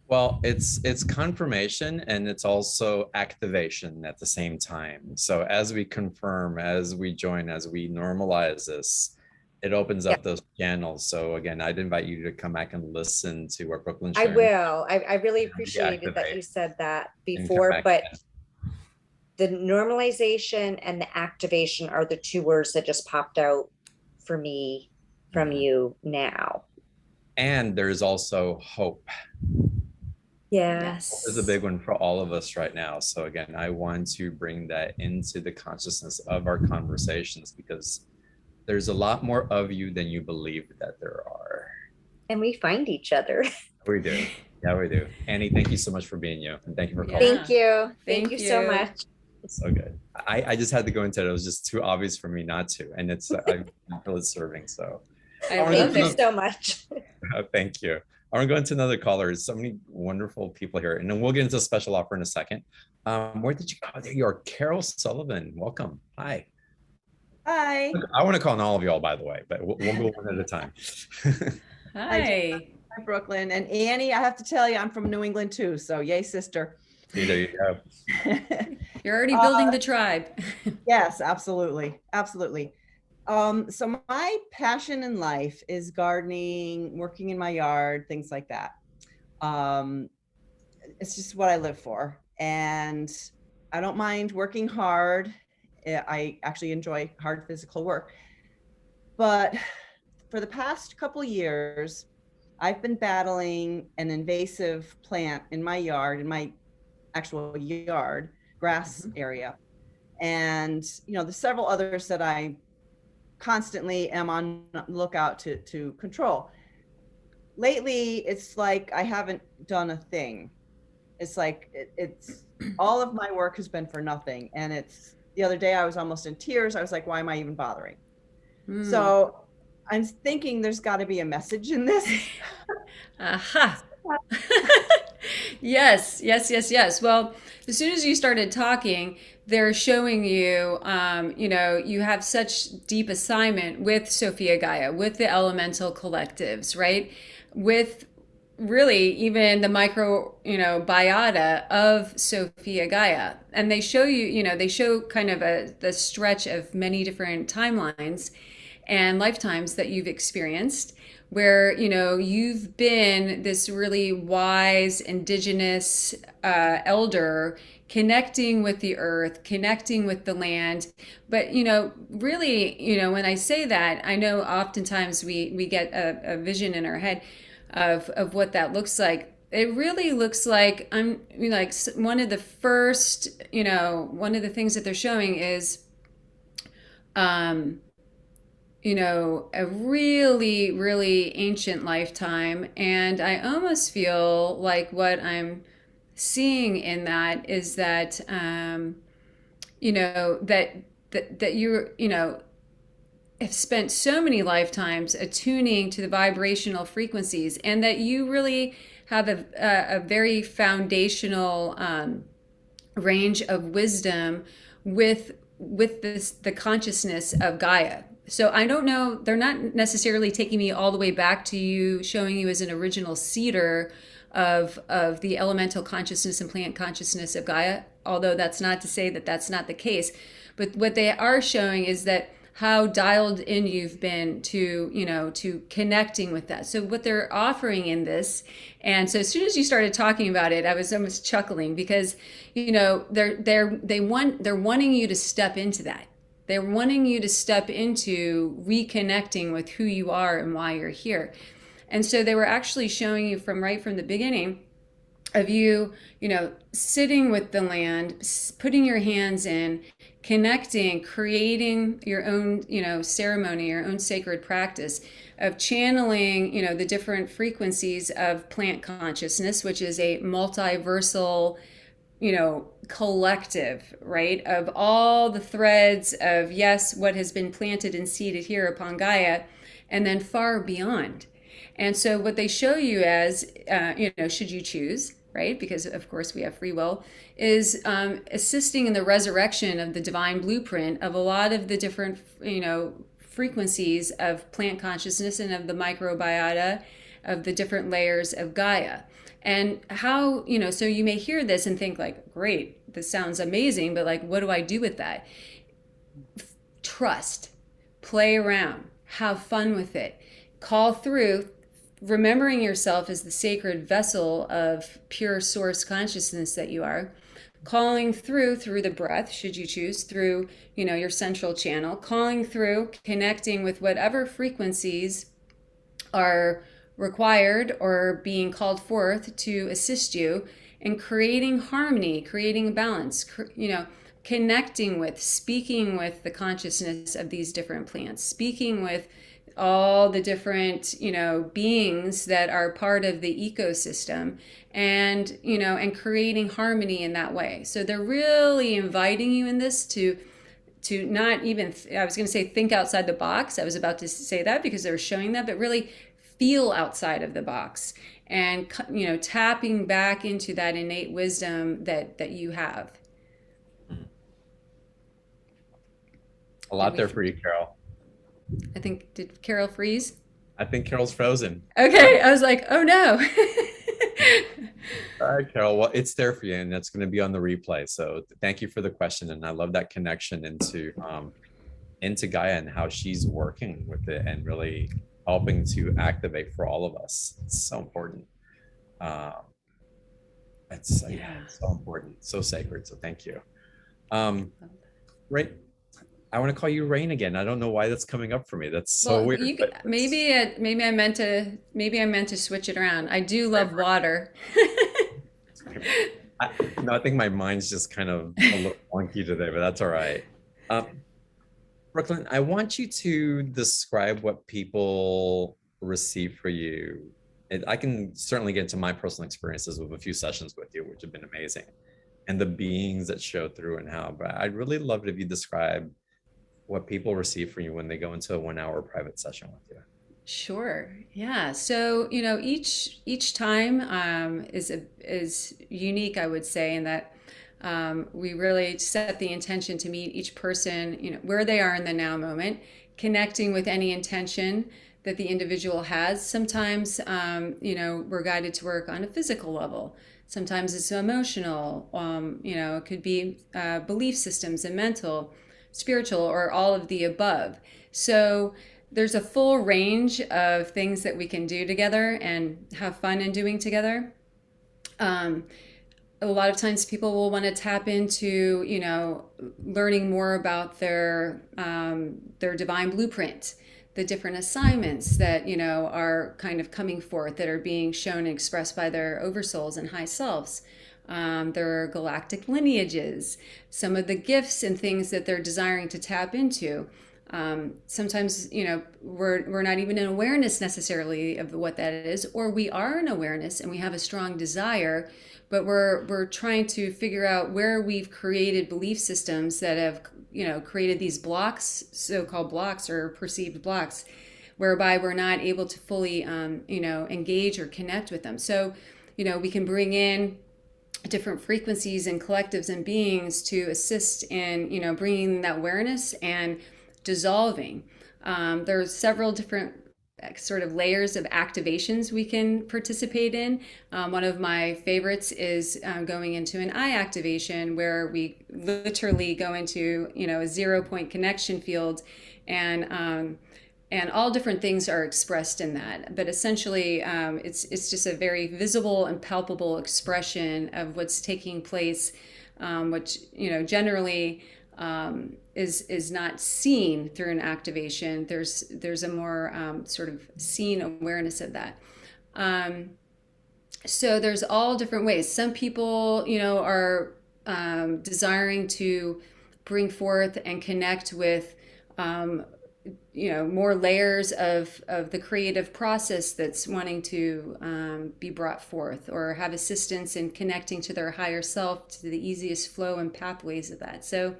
Well, it's confirmation, and it's also activation at the same time. So as we confirm, as we join, as we normalize this, it opens Yeah, up those channels. So again, I'd invite you to come back and listen to what Brooklyn's I sharing, will. I really and appreciated that reactivate you said that and come before, back but in. the normalization and the activation are the two words that just popped out for me from Mhm. you now. And there's also hope. Yeah. Hope is a Yes. big one for all of us right now. So again, I want to bring that into the consciousness of our conversations, because there's a lot more of you than you believe that there are. And we find each other. We do. Yeah, we do. Annie, thank you so much for being you. And thank you for calling. Yeah. Thank you. Thank Thank you so you. much. It's so good. I just had to go into it. It was just too obvious for me not to. And it's, I feel it's serving. So I I wanna go love Thank you to it. so much. thank you. I want to go into another caller. There's so many wonderful people here. And then we'll get into a special offer in a second. Where did you go? There you are, Carol Sullivan. Welcome. Hi. Hi. I want to call on all of y'all, by the way, but we'll go one at a time. Hi. Hi, Brooklyn. And Annie, I have to tell you, I'm from New England too. So yay, sister. See, there you go. You're already building the tribe. Yes, absolutely. Absolutely. So my passion in life is gardening, working in my yard, things like that. It's just what I live for. And I don't mind working hard. I actually enjoy hard physical work. But for the past couple years, I've been battling an invasive plant in my yard, in my actual yard, grass area. And, you know, there's several others that I constantly am on lookout to control. Lately, it's like I haven't done a thing. It's like it's all of my work has been for nothing. And it's the other day I was almost in tears. I was like, why am I even bothering? So I'm thinking there's got to be a message in this. Aha. Yes, yes, yes, yes. Well, as soon as you started talking, they're showing you, you know, you have such deep assignment with Sophia Gaia, with the elemental collectives, right? With really even the micro, you know, biota of Sophia Gaia. And they show you, you know, they show kind of the stretch of many different timelines and lifetimes that you've experienced, where, you know, you've been this really wise indigenous elder connecting with the earth, connecting with the land. But, really, when I say that, I know oftentimes we get a vision in our head of what that looks like. It really looks like one of the first, one of the things that they're showing is, a really, really ancient lifetime. And I almost feel like what I'm seeing in that is that, that you're, have spent so many lifetimes attuning to the vibrational frequencies, and that you really have a very foundational range of wisdom with the consciousness of Gaia. So I don't know, they're not necessarily taking me all the way back to you, showing you as an original seeder of the elemental consciousness and plant consciousness of Gaia, although that's not to say that that's not the case. But what they are showing is that how dialed in you've been to connecting with that. So what they're offering in this, and so as soon as you started talking about it, I was almost chuckling, because they're wanting you to step into that. They're wanting you to step into reconnecting with who you are and why you're here. And so they were actually showing you right from the beginning of you, sitting with the land, putting your hands in, connecting, creating your own, ceremony, your own sacred practice of channeling, the different frequencies of plant consciousness, which is a multiversal, collective, right, of all the threads of, yes, what has been planted and seeded here upon Gaia, and then far beyond. And so what they show you as, should you choose, right, because of course we have free will, is assisting in the resurrection of the divine blueprint of a lot of the different, frequencies of plant consciousness and of the microbiota of the different layers of Gaia. And how, so you may hear this and think like, great, this sounds amazing, but like, what do I do with that? Trust, play around, have fun with it, call through, remembering yourself as the sacred vessel of pure source consciousness that you are, calling through the breath, should you choose, through, your central channel, calling through, connecting with whatever frequencies are required or being called forth to assist you in creating harmony, creating balance, connecting with, speaking with the consciousness of these different plants, speaking with all the different, beings that are part of the ecosystem, and, and creating harmony in that way. So they're really inviting you in this to not even, I was going to say think outside the box. I was about to say that because they were showing that, but really feel outside of the box and, tapping back into that innate wisdom that you have. A lot there for you, Carol. I think, did Carol freeze? I think Carol's frozen. Okay, I was like, oh no. All right, Carol. Well, it's there for you, and it's going to be on the replay. So thank you for the question, and I love that connection into Gaia and how she's working with it and really helping to activate for all of us. It's so important. It's so important, so sacred. So thank you. Right. I want to call you Rayne again. I don't know why that's coming up for me. That's so weird. Maybe I meant to switch it around. I do love water. I think my mind's just kind of a little wonky today, but that's all right. Brooklyn, I want you to describe what people receive for you. And I can certainly get into my personal experiences with a few sessions with you, which have been amazing, and the beings that show through and how. But I'd really love it if you describe what people receive from you when they go into a 1 hour private session with you. Sure. Yeah. So, each time is unique, I would say, in that we really set the intention to meet each person, where they are in the now moment, connecting with any intention that the individual has. Sometimes, we're guided to work on a physical level. Sometimes it's emotional. It could be belief systems and mental, spiritual, or all of the above. So there's a full range of things that we can do together and have fun in doing together. a lot of times people will want to tap into, learning more about their divine blueprint, the different assignments that, are kind of coming forth, that are being shown and expressed by their oversouls and high selves. Their galactic lineages, some of the gifts and things that they're desiring to tap into. Sometimes, we're not even in awareness necessarily of what that is, or we are in awareness and we have a strong desire, but we're trying to figure out where we've created belief systems that have, created these blocks, so-called blocks or perceived blocks, whereby we're not able to fully, engage or connect with them. So, we can bring in different frequencies and collectives and beings to assist in, bringing that awareness and dissolving. There's several different sort of layers of activations we can participate in. One of my favorites is going into an eye activation, where we literally go into, a 0-point connection field, and all different things are expressed in that. But essentially, it's just a very visible and palpable expression of what's taking place, which, generally is not seen through an activation. There's a more sort of seen awareness of that. So there's all different ways. Some people, are desiring to bring forth and connect with more layers of the creative process that's wanting to be brought forth, or have assistance in connecting to their higher self, to the easiest flow and pathways of that. So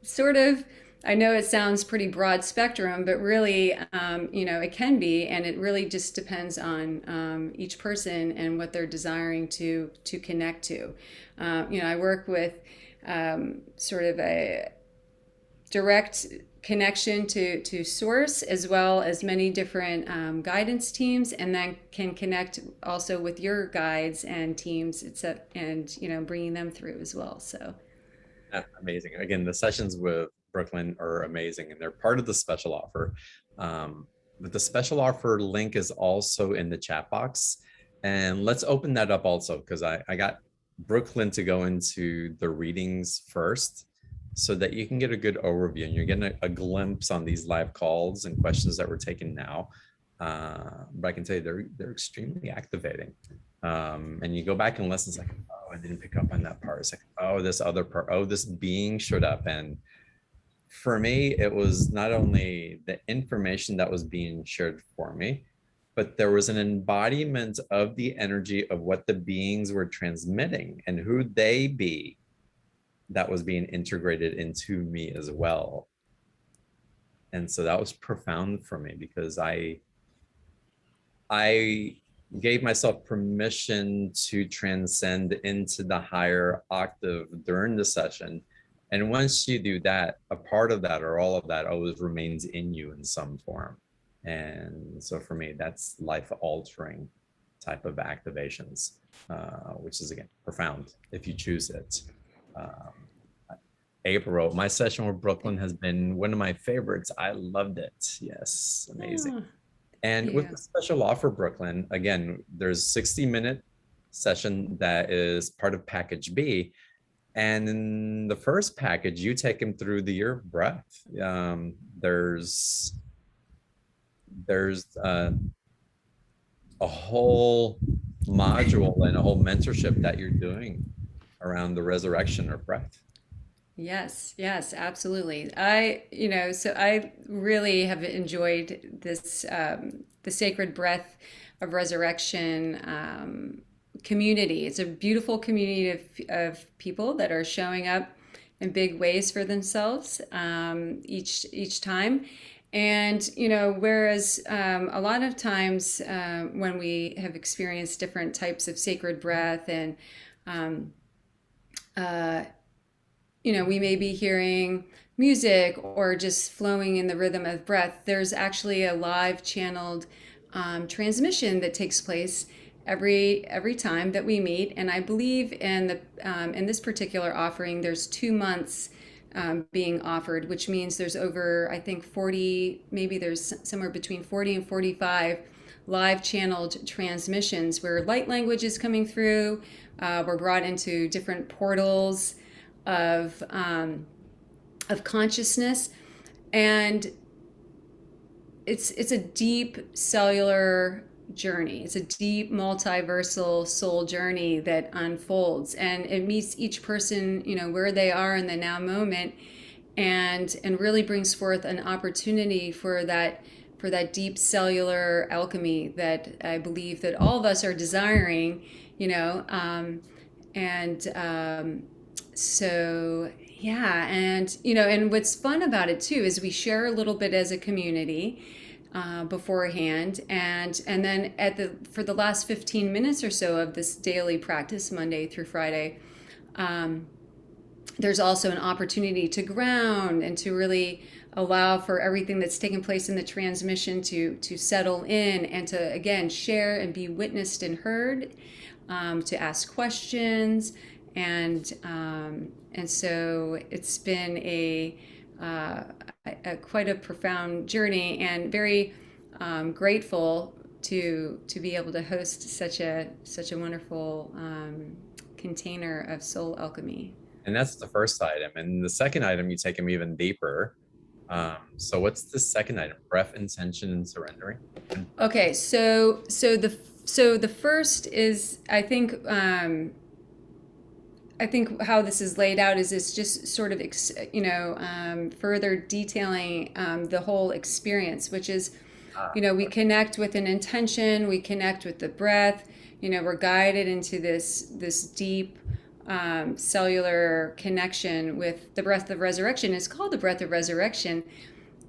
sort of, I know it sounds pretty broad spectrum, but really, it can be, and it really just depends on each person and what they're desiring to connect to. I work with sort of a direct connection to source, as well as many different guidance teams, and then can connect also with your guides and teams, and bringing them through as well. So amazing. Again, the sessions with Brooklyn are amazing, and they're part of the special offer. But the special offer link is also in the chat box, and let's open that up also, because I got Brooklyn to go into the readings first, so that you can get a good overview, and you're getting a glimpse on these live calls and questions that we're taking now. But I can tell you they're extremely activating. And you go back and listen, it's like, oh, I didn't pick up on that part. It's like, oh, this other part, oh, this being showed up. And for me, it was not only the information that was being shared for me, but there was an embodiment of the energy of what the beings were transmitting and who they be, that was being integrated into me as well. And so that was profound for me, because I gave myself permission to transcend into the higher octave during the session. And once you do that, a part of that or all of that always remains in you in some form. And so for me, that's life altering type of activations, which is, again, profound if you choose it. April, my session with Brooklyn has been one of my favorites. I loved it. Yes, amazing. And with the special offer, Brooklyn, again, there's 60-minute session that is part of package B. And in the first package, you take him through the year of breath. There's a whole module and a whole mentorship that you're doing around the resurrection of breath. Yes, absolutely. So I really have enjoyed this, the Sacred Breath of Resurrection community. It's a beautiful community of people that are showing up in big ways for themselves each time. And, whereas a lot of times when we have experienced different types of sacred breath, and, we may be hearing music or just flowing in the rhythm of breath, there's actually a live channeled transmission that takes place every time that we meet. And I believe in this particular offering, there's 2 months being offered, which means there's over, I think, 40, maybe there's somewhere between 40 and 45 live channeled transmissions where light language is coming through. We're brought into different portals of consciousness, and it's a deep cellular journey. It's a deep multiversal soul journey that unfolds, and it meets each person, where they are in the now moment, and really brings forth an opportunity for that deep cellular alchemy that I believe that all of us are desiring, so yeah, and what's fun about it too is we share a little bit as a community beforehand, and then for the last 15 minutes or so of this daily practice, Monday through Friday, there's also an opportunity to ground and to really allow for everything that's taken place in the transmission to settle in, and to again share and be witnessed and heard, to ask questions, and so it's been a quite a profound journey, and very grateful to be able to host such a wonderful container of soul alchemy. And that's the first item. And the second item, you take them even deeper. So what's the second item? Breath, intention, and surrendering. Okay, so the first is, I think how this is laid out is it's just sort of further detailing the whole experience, which is we connect with an intention, we connect with the breath, we're guided into this deep cellular connection with the breath of resurrection. It's called the breath of resurrection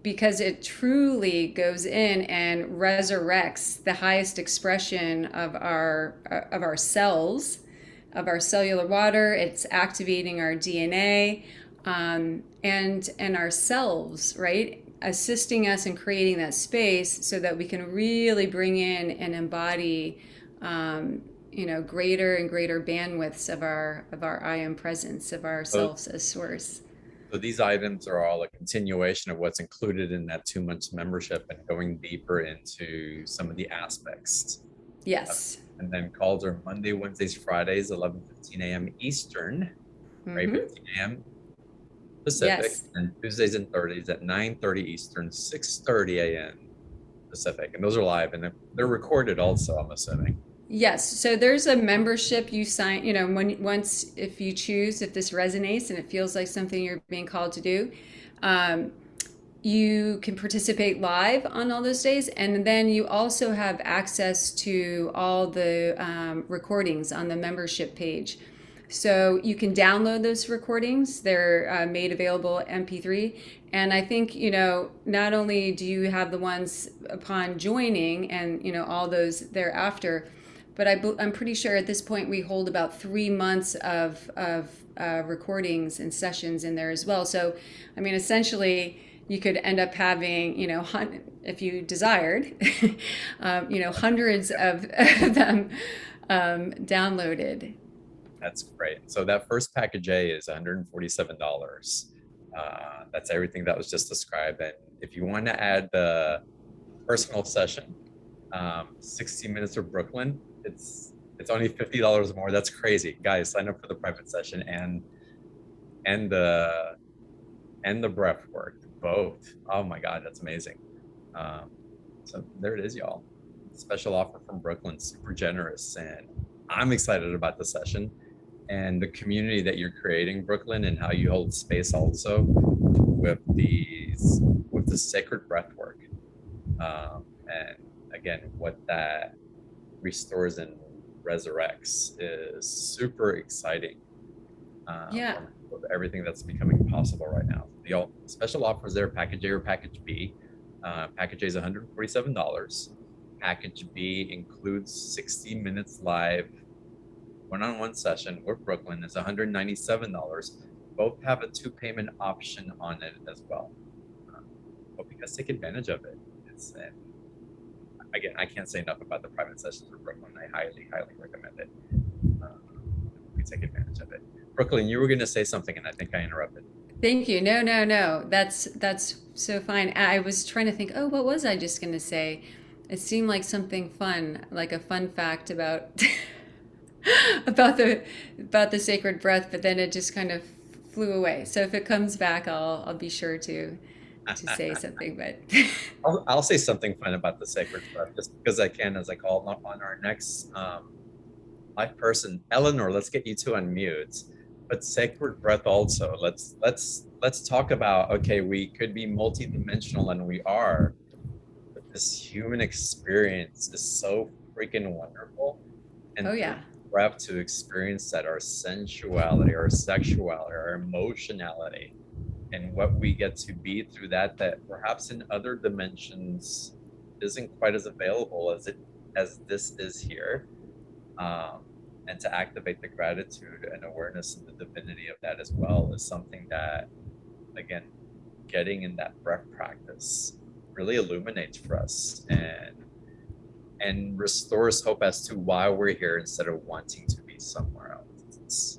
because it truly goes in and resurrects the highest expression of our cells, of our cellular water. It's activating our DNA, and ourselves, right? Assisting us in creating that space so that we can really bring in and embody greater and greater bandwidths of our I am presence, of ourselves as source. So these items are all a continuation of what's included in that 2 months membership, and going deeper into some of the aspects. Yes. And then calls are Monday, Wednesdays, Fridays, 11:15 a.m. Eastern, right? 15 a.m. Pacific, Yes. and Tuesdays and Thursdays at 9:30 Eastern, 6:30 a.m. Pacific. And those are live, and they're recorded also, I'm assuming. Yes. So there's a membership you sign, if you choose, if this resonates and it feels like something you're being called to do, you can participate live on all those days. And then you also have access to all the recordings on the membership page. So you can download those recordings. They're made available MP3. And I think, not only do you have the ones upon joining and, all those thereafter, but I'm pretty sure at this point we hold about 3 months of recordings and sessions in there as well. So, I mean, essentially, you could end up having, if you desired, hundreds of them downloaded. That's great. So that first package A is $147. That's everything that was just described. And if you want to add the personal session, 60 minutes of Brooklyn, it's only $50 more. That's crazy, guys. Sign up for the private session and the breath work, both. Oh my God, that's amazing. So there it is, y'all. Special offer from Brooklyn, super generous, and I'm excited about the session and the community that you're creating, Brooklyn, and how you hold space also with the sacred breath work, and again, what that restores and resurrects is super exciting. Yeah. With everything that's becoming possible right now. The special offers there, package A or package B. Package A is $147. Package B includes 60 minutes live one-on-one session with Brooklyn is $197. Both have a 2-payment option on it as well. Hope you guys take advantage of it. Again, I can't say enough about the private sessions with Brooklyn. I highly, highly recommend it. You take advantage of it. Brooklyn, you were going to say something, and I think I interrupted. Thank you. No. That's so fine. I was trying to think, what was I just going to say? It seemed like something fun, like a fun fact about about the sacred breath, but then it just kind of flew away. So if it comes back, I'll be sure to say something. But I'll say something fun about the sacred breath just because I can, as I call on our next live person. Eleanor, let's get you to unmute. But sacred breath also. Let's talk about, okay, we could be multidimensional, and we are, but this human experience is so freaking wonderful. And oh yeah, breath to experience that, our sensuality, our sexuality, our emotionality, and what we get to be through that perhaps in other dimensions isn't quite as available as this is here. And to activate the gratitude and awareness and the divinity of that as well is something that, again, getting in that breath practice really illuminates for us and restores hope as to why we're here instead of wanting to be somewhere else.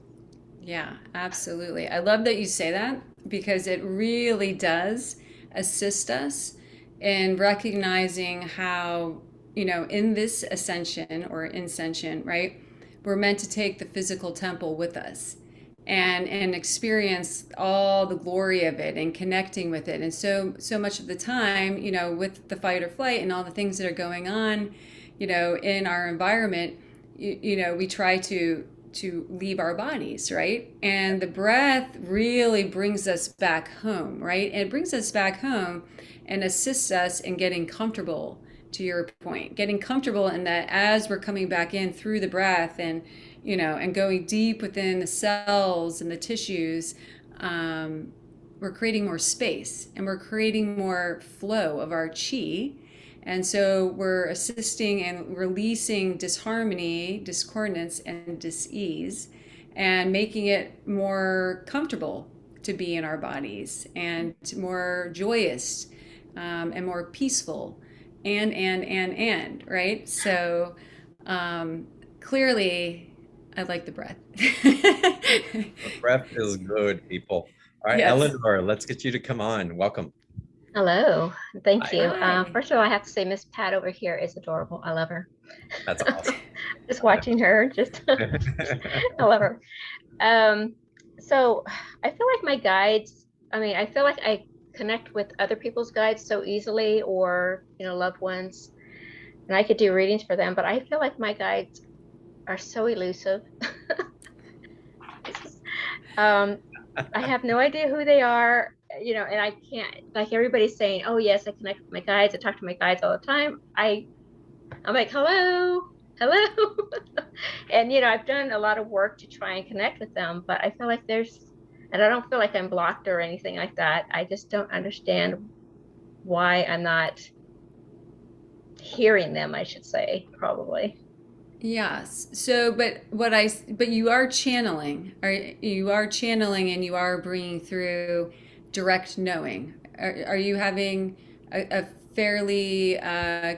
yeah, absolutely. I love that you say that because it really does assist us in recognizing how, in this ascension or ascension, right? We're meant to take the physical temple with us and experience all the glory of it and connecting with it. And so much of the time, with the fight or flight and all the things that are going on, in our environment, we try to leave our bodies, right? And the breath really brings us back home, right? And it brings us back home and assists us in getting comfortable, to your point, getting comfortable in that as we're coming back in through the breath and, and going deep within the cells and the tissues, we're creating more space and we're creating more flow of our chi. And so we're assisting and releasing disharmony, discordance, and dis-ease, and making it more comfortable to be in our bodies and more joyous and more peaceful and, right? So clearly, I like the breath. The breath is good, people. All right, Yes. Eleanor, let's get you to come on. Welcome. Hello, thank you. Hi. First of all, I have to say Miss Pat over here is adorable. I love her. That's awesome. Just watching her, I love her. So I feel like my guides, I feel like I connect with other people's guides so easily, or, loved ones, and I could do readings for them, but I feel like my guides are so elusive. I have no idea who they are, and I can't, like everybody's saying, oh yes, I connect with my guides, I talk to my guides all the time. I'm like, hello. And I've done a lot of work to try and connect with them, but I feel like and I don't feel like I'm blocked or anything like that. I just don't understand why I'm not hearing them, I should say, probably. Yes. So, but you are channeling, you are channeling, and you are bringing through direct knowing. Are you having a fairly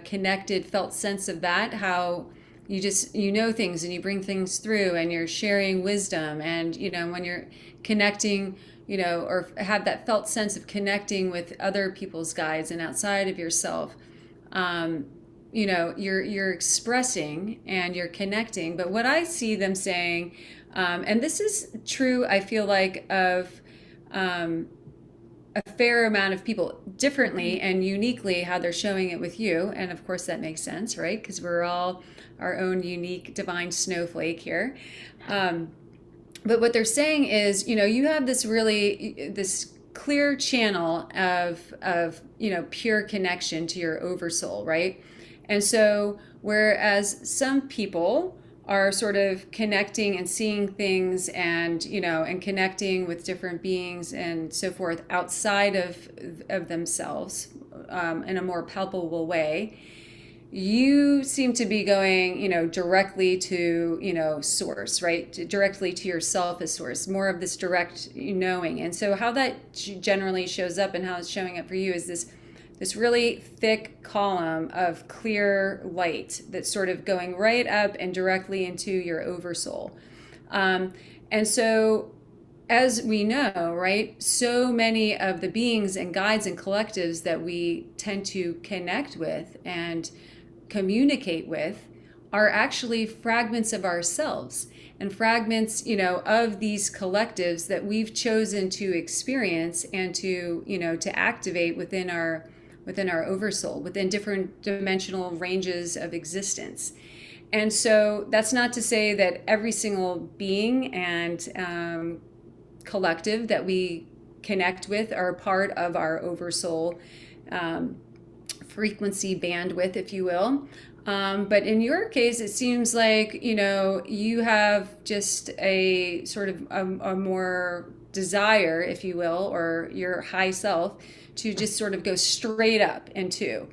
connected, felt sense of that? How you just know things and you bring things through, and you're sharing wisdom, and when you're connecting, or have that felt sense of connecting with other people's guides and outside of yourself. You're expressing and you're connecting, but what I see them saying, and this is true, I feel like, of a fair amount of people differently and uniquely, how they're showing it with you. And of course that makes sense, right? Because we're all our own unique divine snowflake here. But what they're saying is, you have this clear channel of pure connection to your oversoul, right? And so whereas some people are sort of connecting and seeing things and and connecting with different beings and so forth outside of themselves in a more palpable way, you seem to be going directly to source, right? Directly to yourself as source, more of this direct knowing. And so how that generally shows up and how it's showing up for you is this really thick column of clear light that's sort of going right up and directly into your oversoul. And so, as we know, right, so many of the beings and guides and collectives that we tend to connect with and communicate with are actually fragments of ourselves, and fragments, of these collectives that we've chosen to experience and to, to activate within our oversoul, within different dimensional ranges of existence. And so that's not to say that every single being and collective that we connect with are part of our oversoul frequency bandwidth, if you will. But in your case, it seems like, you have just a sort of a more desire, if you will, or your high self to just sort of go straight up into.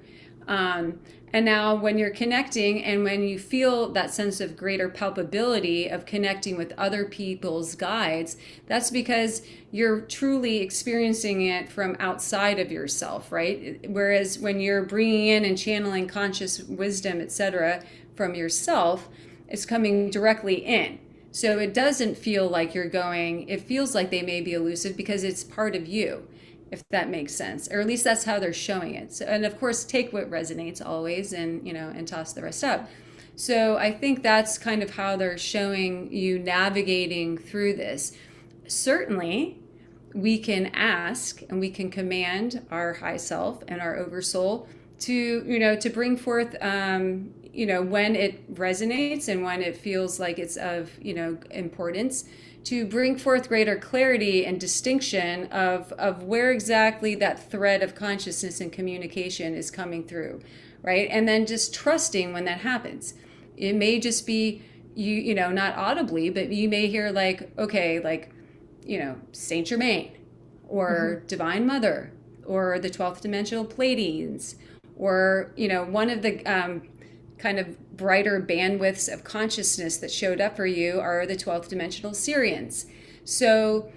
And now when you're connecting and when you feel that sense of greater palpability of connecting with other people's guides, that's because you're truly experiencing it from outside of yourself, right? Whereas when you're bringing in and channeling conscious wisdom, etc., from yourself, it's coming directly in. So it doesn't feel like you're going, it feels like they may be elusive because it's part of you, if that makes sense, or at least that's how they're showing it. So, and of course, take what resonates always, and and toss the rest up. So I think that's kind of how they're showing you navigating through this. Certainly, we can ask and we can command our high self and our oversoul to to bring forth when it resonates and when it feels like it's of importance, to bring forth greater clarity and distinction of where exactly that thread of consciousness and communication is coming through, right? And then just trusting when that happens. It may just be not audibly, but you may hear Saint Germain, or Divine Mother, or the 12th dimensional Pleiadians, or one of the kind of brighter bandwidths of consciousness that showed up for you are the 12th dimensional Sirians. So,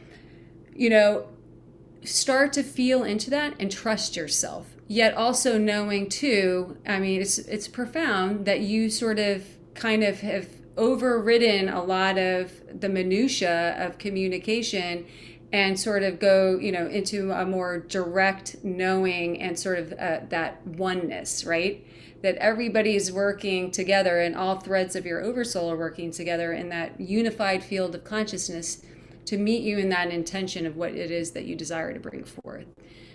start to feel into that and trust yourself, yet also knowing too, it's profound that you sort of kind of have overridden a lot of the minutia of communication and sort of go, into a more direct knowing and sort of that oneness, right? That everybody is working together and all threads of your oversoul are working together in that unified field of consciousness to meet you in that intention of what it is that you desire to bring forth.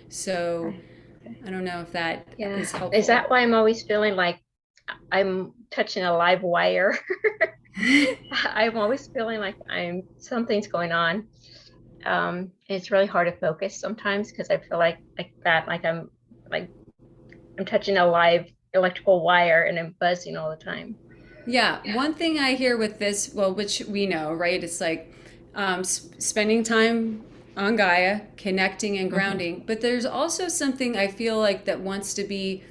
So I don't know if that is helpful. Is that why I'm always feeling like I'm touching a live wire? I'm always feeling like something's going on. It's really hard to focus sometimes because I feel like I'm touching a live electrical wire and I'm buzzing all the time. Yeah. One thing I hear with this, which we know, right? It's like spending time on Gaia, connecting and grounding. But there's also something I feel like that wants to be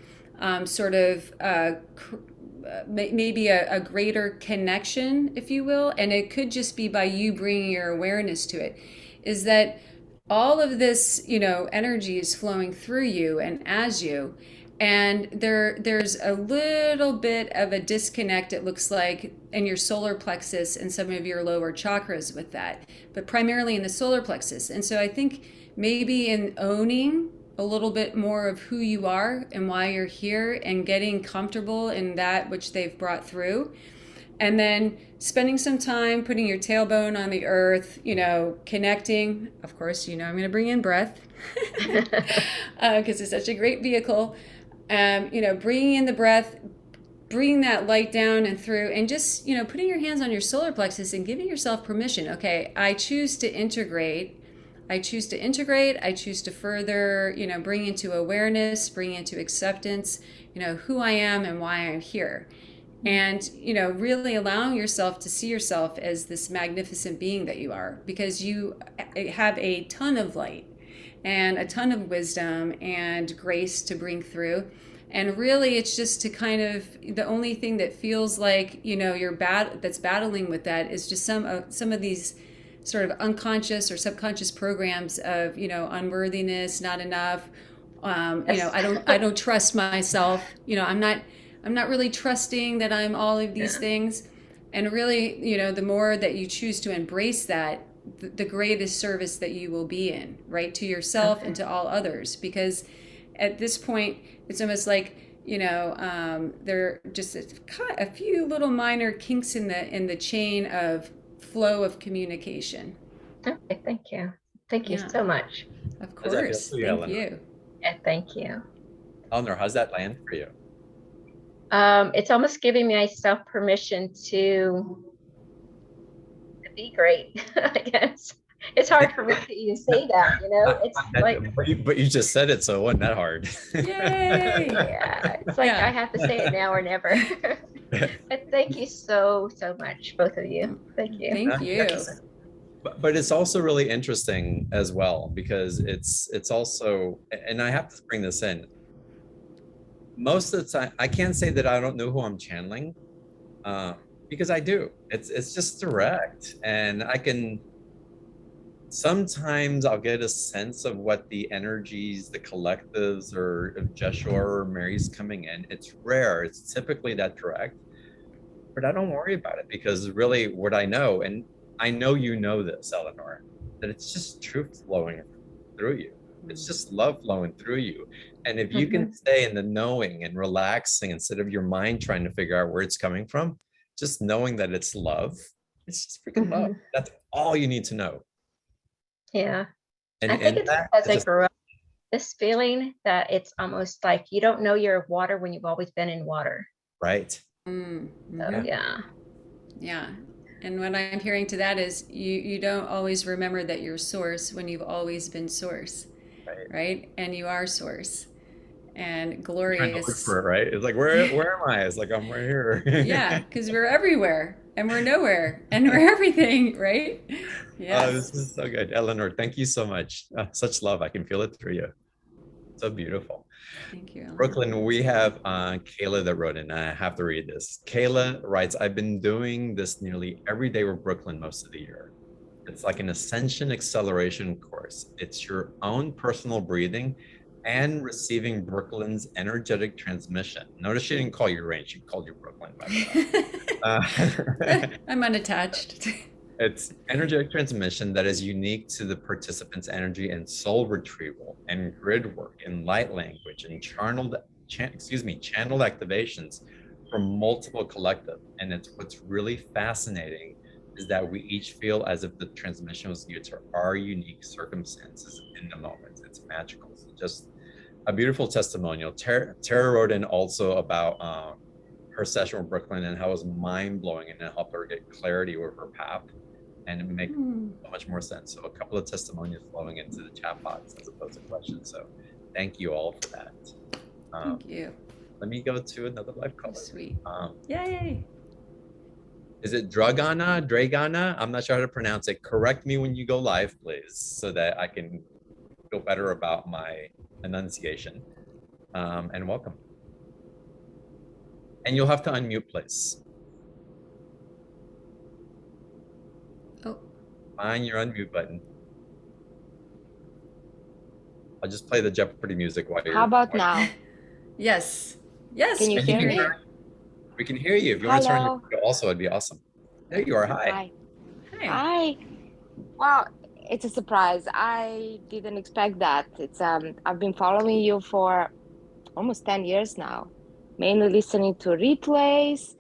maybe a greater connection, if you will. And it could just be by you bringing your awareness to it, is that all of this, energy is flowing through you and as you. And there's a little bit of a disconnect, it looks like, in your solar plexus and some of your lower chakras with that, but primarily in the solar plexus. And so I think maybe in owning a little bit more of who you are and why you're here and getting comfortable in that which they've brought through, and then spending some time putting your tailbone on the earth, connecting. Of course, I'm going to bring in breath because it's such a great vehicle. Bringing in the breath, bringing that light down and through, and just, putting your hands on your solar plexus and giving yourself permission. Okay, I choose to integrate. I choose to further, bring into awareness, bring into acceptance, who I am and why I'm here. And, really allowing yourself to see yourself as this magnificent being that you are, because you have a ton of light and a ton of wisdom and grace to bring through. And really, it's just to kind of, the only thing that feels like, that's battling with that is just some of these sort of unconscious or subconscious programs of, unworthiness, not enough. I don't trust myself. I'm not really trusting that I'm all of these things. And really, the more that you choose to embrace that, the greatest service that you will be in, right, to yourself and to all others. Because at this point, it's almost like there are just a few little minor kinks in the chain of flow of communication. Okay, thank you. Thank you Yeah. so much. Of How's that feel course. for you, Thank Eleanor? you. Yeah, thank you. Eleanor, how's that land for you? It's almost giving myself permission to be great, I guess. It's hard for me to even say that, It's like, But you just said it, so it wasn't that hard. Yay! yeah, it's like Yeah. I have to say it now or never. But thank you so much, both of you. Thank you. Thank you. But it's also really interesting as well, because it's also, and I have to bring this in, most of the time I can't say that I don't know who I'm channeling, because I do. It's just direct, and I can sometimes I'll get a sense of what the energies, the collectives, or if Joshua or Mary's coming in. It's rare, it's typically that direct, but I don't worry about it, because really what I know, and I know you know this, Eleanor, that it's just truth flowing through you. It's just love flowing through you. And if you can stay in the knowing and relaxing instead of your mind trying to figure out where it's coming from, just knowing that it's love, it's just freaking love. That's all you need to know. Yeah. And I think it's that because I just, grew up this feeling that it's almost like you don't know you're water when you've always been in water. right. So, yeah. Yeah. And what I'm hearing to that is you don't always remember that you're source when you've always been source. Right? And you are source. And glorious. Trying to look for it, right? It's like, where am I? It's like, I'm right here. Yeah, because we're everywhere and we're nowhere and we're everything, right? Yeah. Oh, this is so good. Eleanor, thank you so much. Such love. I can feel it through you. So beautiful. Thank you. Brooklyn, we have Kayla that wrote in. I have to read this. Kayla writes, I've been doing this nearly every day with Brooklyn most of the year. It's like an ascension acceleration course. It's your own personal breathing and receiving Brooklyn's energetic transmission. Notice she didn't call you Rayne, she called you Brooklyn, by the way. I'm unattached. It's energetic transmission that is unique to the participant's energy and soul retrieval and grid work and light language and channeled activations from multiple collective. And it's what's really fascinating is that we each feel as if the transmission was due to our unique circumstances in the moment. It's magical. So just a beautiful testimonial. Tara wrote in also about her session with Brooklyn and how it was mind-blowing, and it helped her get clarity with her path and it make so much more sense. So a couple of testimonials flowing into the chat box as opposed to questions. So thank you all for that. Thank you. Let me go to another live caller. Sweet. Yay. Is it Dragana? I'm not sure how to pronounce it. Correct me when you go live, please, so that I can feel better about my enunciation. And welcome. And you'll have to unmute, please. Oh. Find your unmute button. I'll just play the Jeopardy music while you're. How about now? Yes. Yes. Can you hear me? We can hear you. If you want to turn your video also, it'd be awesome. There you are. Hi. Hi. Wow, it's a surprise. I didn't expect that. It's I've been following you for almost 10 years now, mainly listening to replays,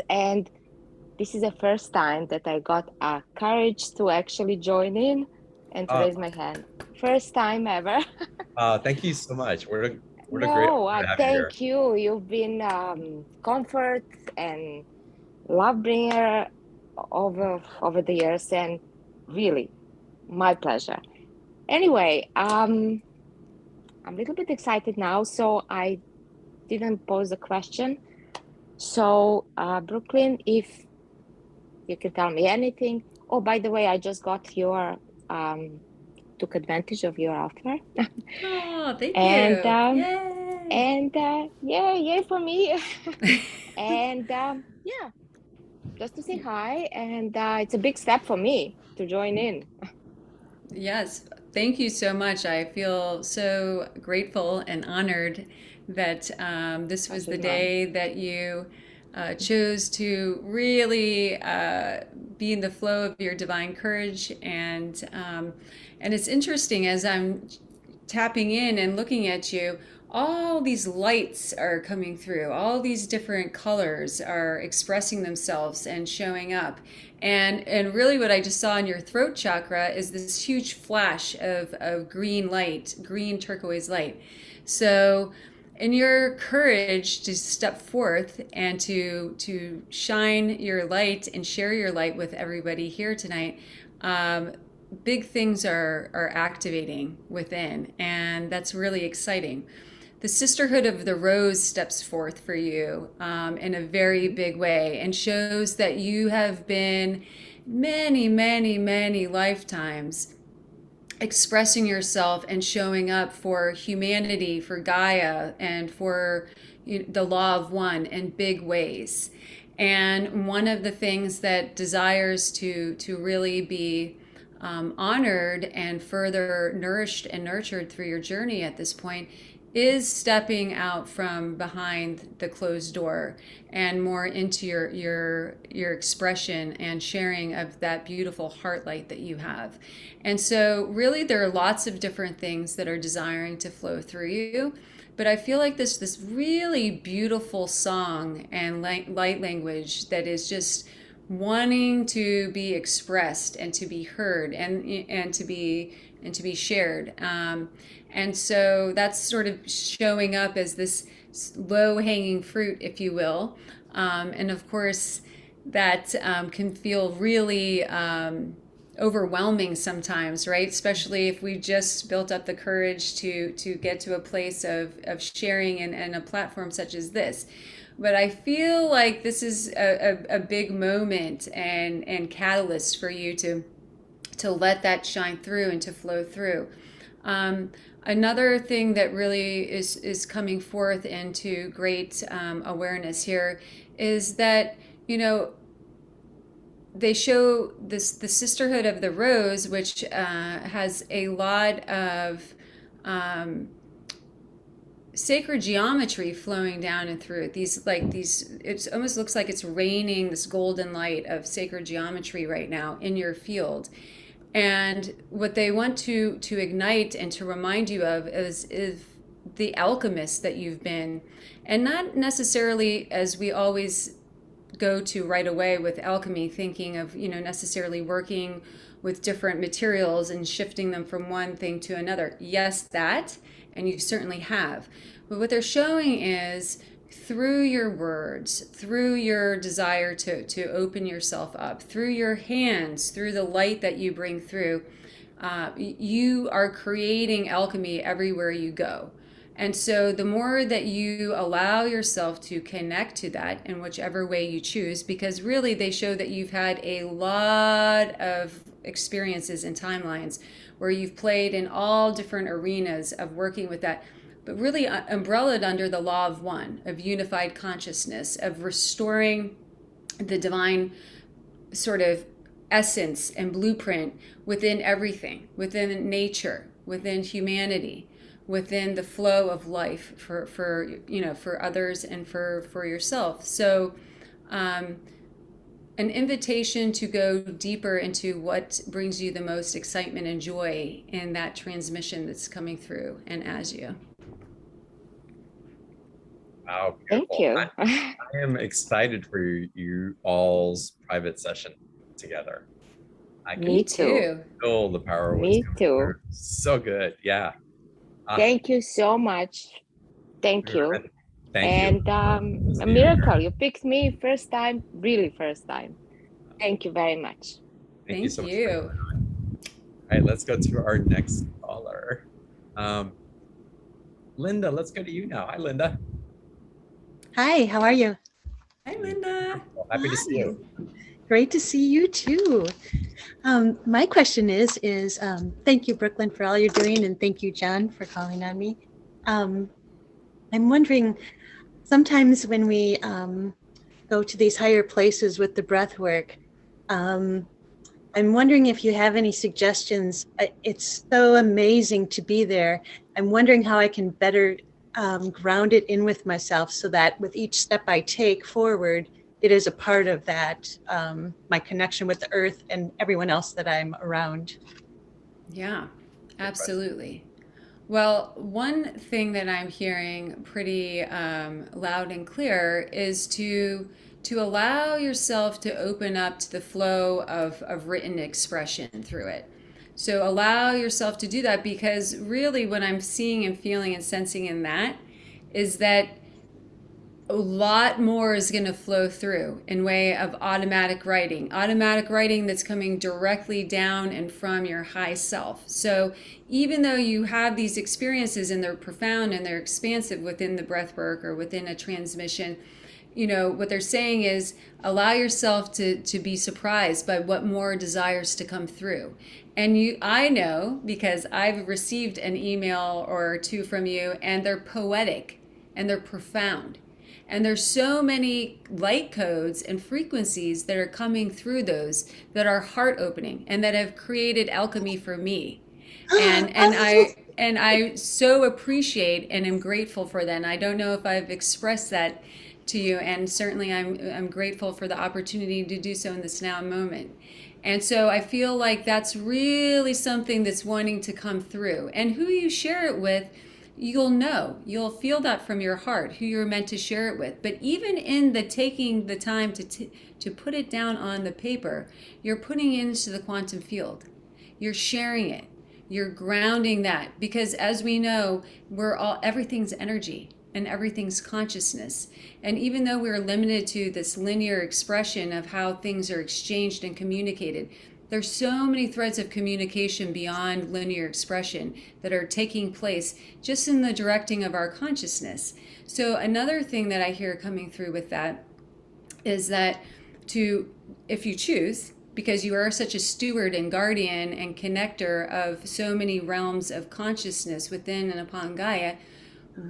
and this is the first time that I got courage to actually join in and to raise my hand. First time ever. Thank you so much. What a great thank you. You've been comfort and love bringer over the years, and really my pleasure. Anyway, I'm a little bit excited now, so I didn't pose a question. So Brooklyn, if you can tell me anything. Oh, by the way, I just got your took advantage of your offer. Oh, thank and, you. Yay. And yay for me. And yeah, just to say hi. And it's a big step for me to join in. Yes, thank you so much. I feel so grateful and honored that this was the day that you chose to really be in the flow of your divine courage. And it's interesting as I'm tapping in and looking at you, all these lights are coming through, all these different colors are expressing themselves and showing up. And really what I just saw in your throat chakra is this huge flash of green light, green turquoise light. So in your courage to step forth and to shine your light and share your light with everybody here tonight, big things are activating within, and that's really exciting. The Sisterhood of the Rose steps forth for you in a very big way and shows that you have been many, many, many lifetimes expressing yourself and showing up for humanity, for Gaia, and for the law of one in big ways. And one of the things that desires to really be honored and further nourished and nurtured through your journey at this point is stepping out from behind the closed door and more into your expression and sharing of that beautiful heart light that you have. And so really there are lots of different things that are desiring to flow through you, but I feel like this really beautiful song and light language that is just wanting to be expressed and to be heard and to be shared. And so that's sort of showing up as this low-hanging fruit, if you will. And of course, that can feel really overwhelming sometimes, right? Especially if we just built up the courage to get to a place of sharing in a platform such as this. But I feel like this is a big moment and catalyst for you to let that shine through and to flow through. Another thing that really is coming forth into great awareness here is that, they show the Sisterhood of the Rose, which has a lot of sacred geometry flowing down and through it. It almost looks like it's raining this golden light of sacred geometry right now in your field. And what they want to ignite and to remind you of is the alchemist that you've been, and not necessarily as we always go to right away with alchemy, thinking of necessarily working with different materials and shifting them from one thing to another. Yes, that, and you certainly have. But what they're showing is through your words, through your desire to open yourself up, through your hands, through the light that you bring through, you are creating alchemy everywhere you go. And so the more that you allow yourself to connect to that in whichever way you choose, because really they show that you've had a lot of experiences and timelines where you've played in all different arenas of working with that, but really umbrellaed under the law of one, of unified consciousness, of restoring the divine sort of essence and blueprint within everything, within nature, within humanity, within the flow of life for others and for yourself. So an invitation to go deeper into what brings you the most excitement and joy in that transmission that's coming through and as you. Wow, Thank beautiful. you. I am excited for you all's private session together. I can Me too. feel the power of what's Me coming too. through. So good. Yeah. Thank you so much. Thank you. Thank you. And a miracle. You picked me first time, really first time. Thank you very much. Thank you so much. You. All right, let's go to our next caller. Linda, let's go to you now. Hi, Linda. Hi, how are you? Hi, Linda. Well, happy to see you. Great to see you too. My question is thank you, Brooklyn, for all you're doing, and thank you, John, for calling on me. I'm wondering, sometimes when we go to these higher places with the breath work, I'm wondering if you have any suggestions. It's so amazing to be there. I'm wondering how I can better ground it in with myself so that with each step I take forward, it is a part of that, my connection with the earth and everyone else that I'm around. Yeah, absolutely. Well, one thing that I'm hearing pretty loud and clear is to allow yourself to open up to the flow of written expression through it. So allow yourself to do that, because really what I'm seeing and feeling and sensing in that is that a lot more is going to flow through in way of automatic writing that's coming directly down and from your high self. So even though you have these experiences and they're profound and they're expansive within the breath work or within a transmission, what they're saying is allow yourself to be surprised by what more desires to come through. And I know, because I've received an email or two from you, and they're poetic and they're profound. And there's so many light codes and frequencies that are coming through those that are heart opening and that have created alchemy for me. And I so appreciate and am grateful for that. And I don't know if I've expressed that to you, and certainly I'm grateful for the opportunity to do so in this now moment. And so I feel like that's really something that's wanting to come through. And who you share it with, you'll feel that from your heart, who you're meant to share it with. But even in the taking the time to put it down on the paper, you're putting it into the quantum field. You're sharing it. You're grounding that, because as we know, everything's energy and everything's consciousness. And even though we're limited to this linear expression of how things are exchanged and communicated, there's so many threads of communication beyond linear expression that are taking place just in the directing of our consciousness. So another thing that I hear coming through with that is that if you choose, because you are such a steward and guardian and connector of so many realms of consciousness within and upon Gaia,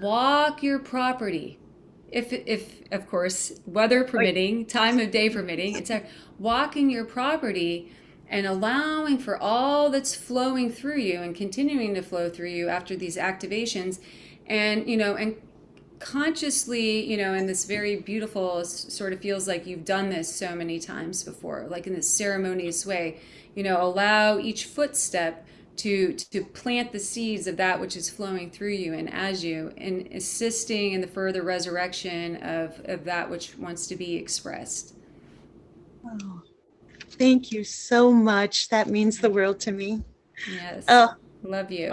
walk your property. If of course, weather permitting, time of day permitting, etc. Walking your property and allowing for all that's flowing through you and continuing to flow through you after these activations, and consciously, in this very beautiful, sort of feels like you've done this so many times before, like in this ceremonious way, allow each footstep to plant the seeds of that which is flowing through you and as you, and assisting in the further resurrection of that which wants to be expressed. Oh, thank you so much. That means the world to me. Yes. Oh, Love you.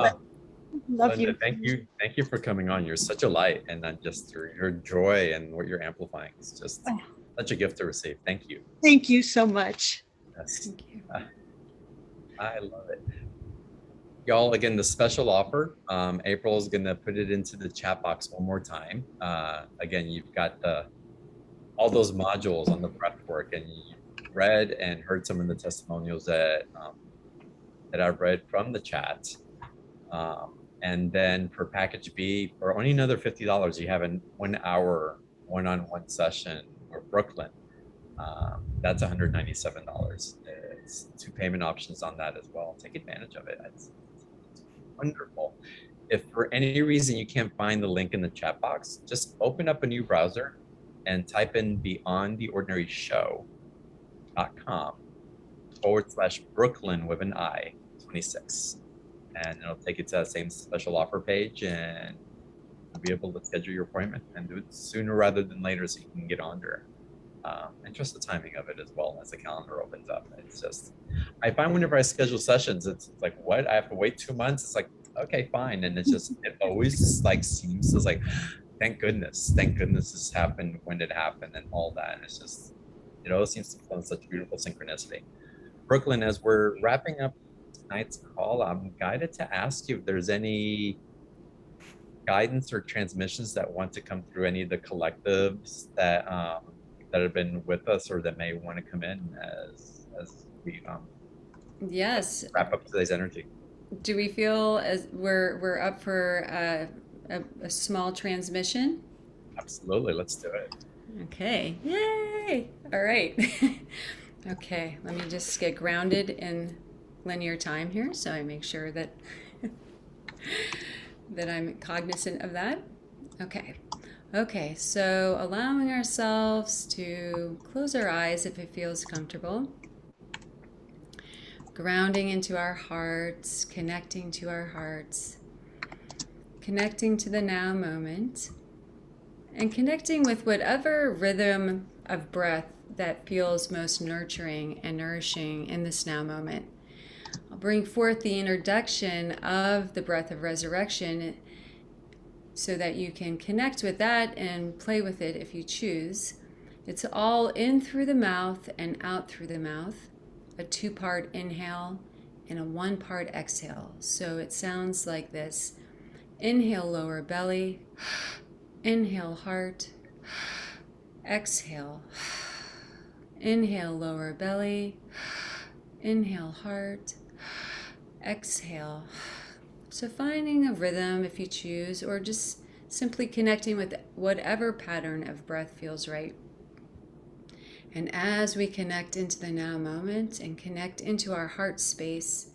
love Linda, you. thank you for coming on. You're such a light, and then just your joy and what you're amplifying is just such a gift to receive. Thank you. Thank you so much. Yes. Thank you. I love it. Y'all, again, the special offer, April is going to put it into the chat box one more time. Again, you've got all those modules on the breath work, and you read and heard some of the testimonials that I've read from the chat. And then for package B, for only another $50, you have a 1 hour one-on-one session with Brooklyn. That's $197. It's 2 payment options on that as well. Take advantage of it. It's wonderful. If for any reason you can't find the link in the chat box, just open up a new browser and type in beyondtheordinaryshow.com/Brooklyn with an I 26. And it'll take you to that same special offer page, and you'll be able to schedule your appointment and do it sooner rather than later so you can get on there. And just the timing of it as well as the calendar opens up. It's just, I find whenever I schedule sessions, it's like, what? I have to wait 2 months? It's like, okay, fine. And it's just, it always like seems as like, thank goodness this happened when it happened and all that. And it's just, it always seems to flow in such beautiful synchronicity. Brooklyn, as we're wrapping up tonight's call, I'm guided to ask you if there's any guidance or transmissions that want to come through any of the collectives that have been with us or that may want to come in as we Yes. wrap up today's energy. Do we feel as we're up for a small transmission? Absolutely, let's do it. Okay. Yay! All right. Okay, let me just get grounded in linear time here, so I make sure that that I'm cognizant of that. Okay, so allowing ourselves to close our eyes if it feels comfortable. Grounding into our hearts, connecting to our hearts. connecting to the now moment, and connecting with whatever rhythm of breath that feels most nurturing and nourishing in this now moment. I'll bring forth the introduction of the breath of resurrection so that you can connect with that and play with it if you choose. It's all in through the mouth and out through the mouth, a 2-part inhale and a 1-part exhale. So it sounds like this. Inhale, lower belly. Inhale, heart. Exhale. Inhale, lower belly. Inhale, heart. Exhale. So finding a rhythm if you choose, or just simply connecting with whatever pattern of breath feels right. And as we connect into the now moment and connect into our heart space,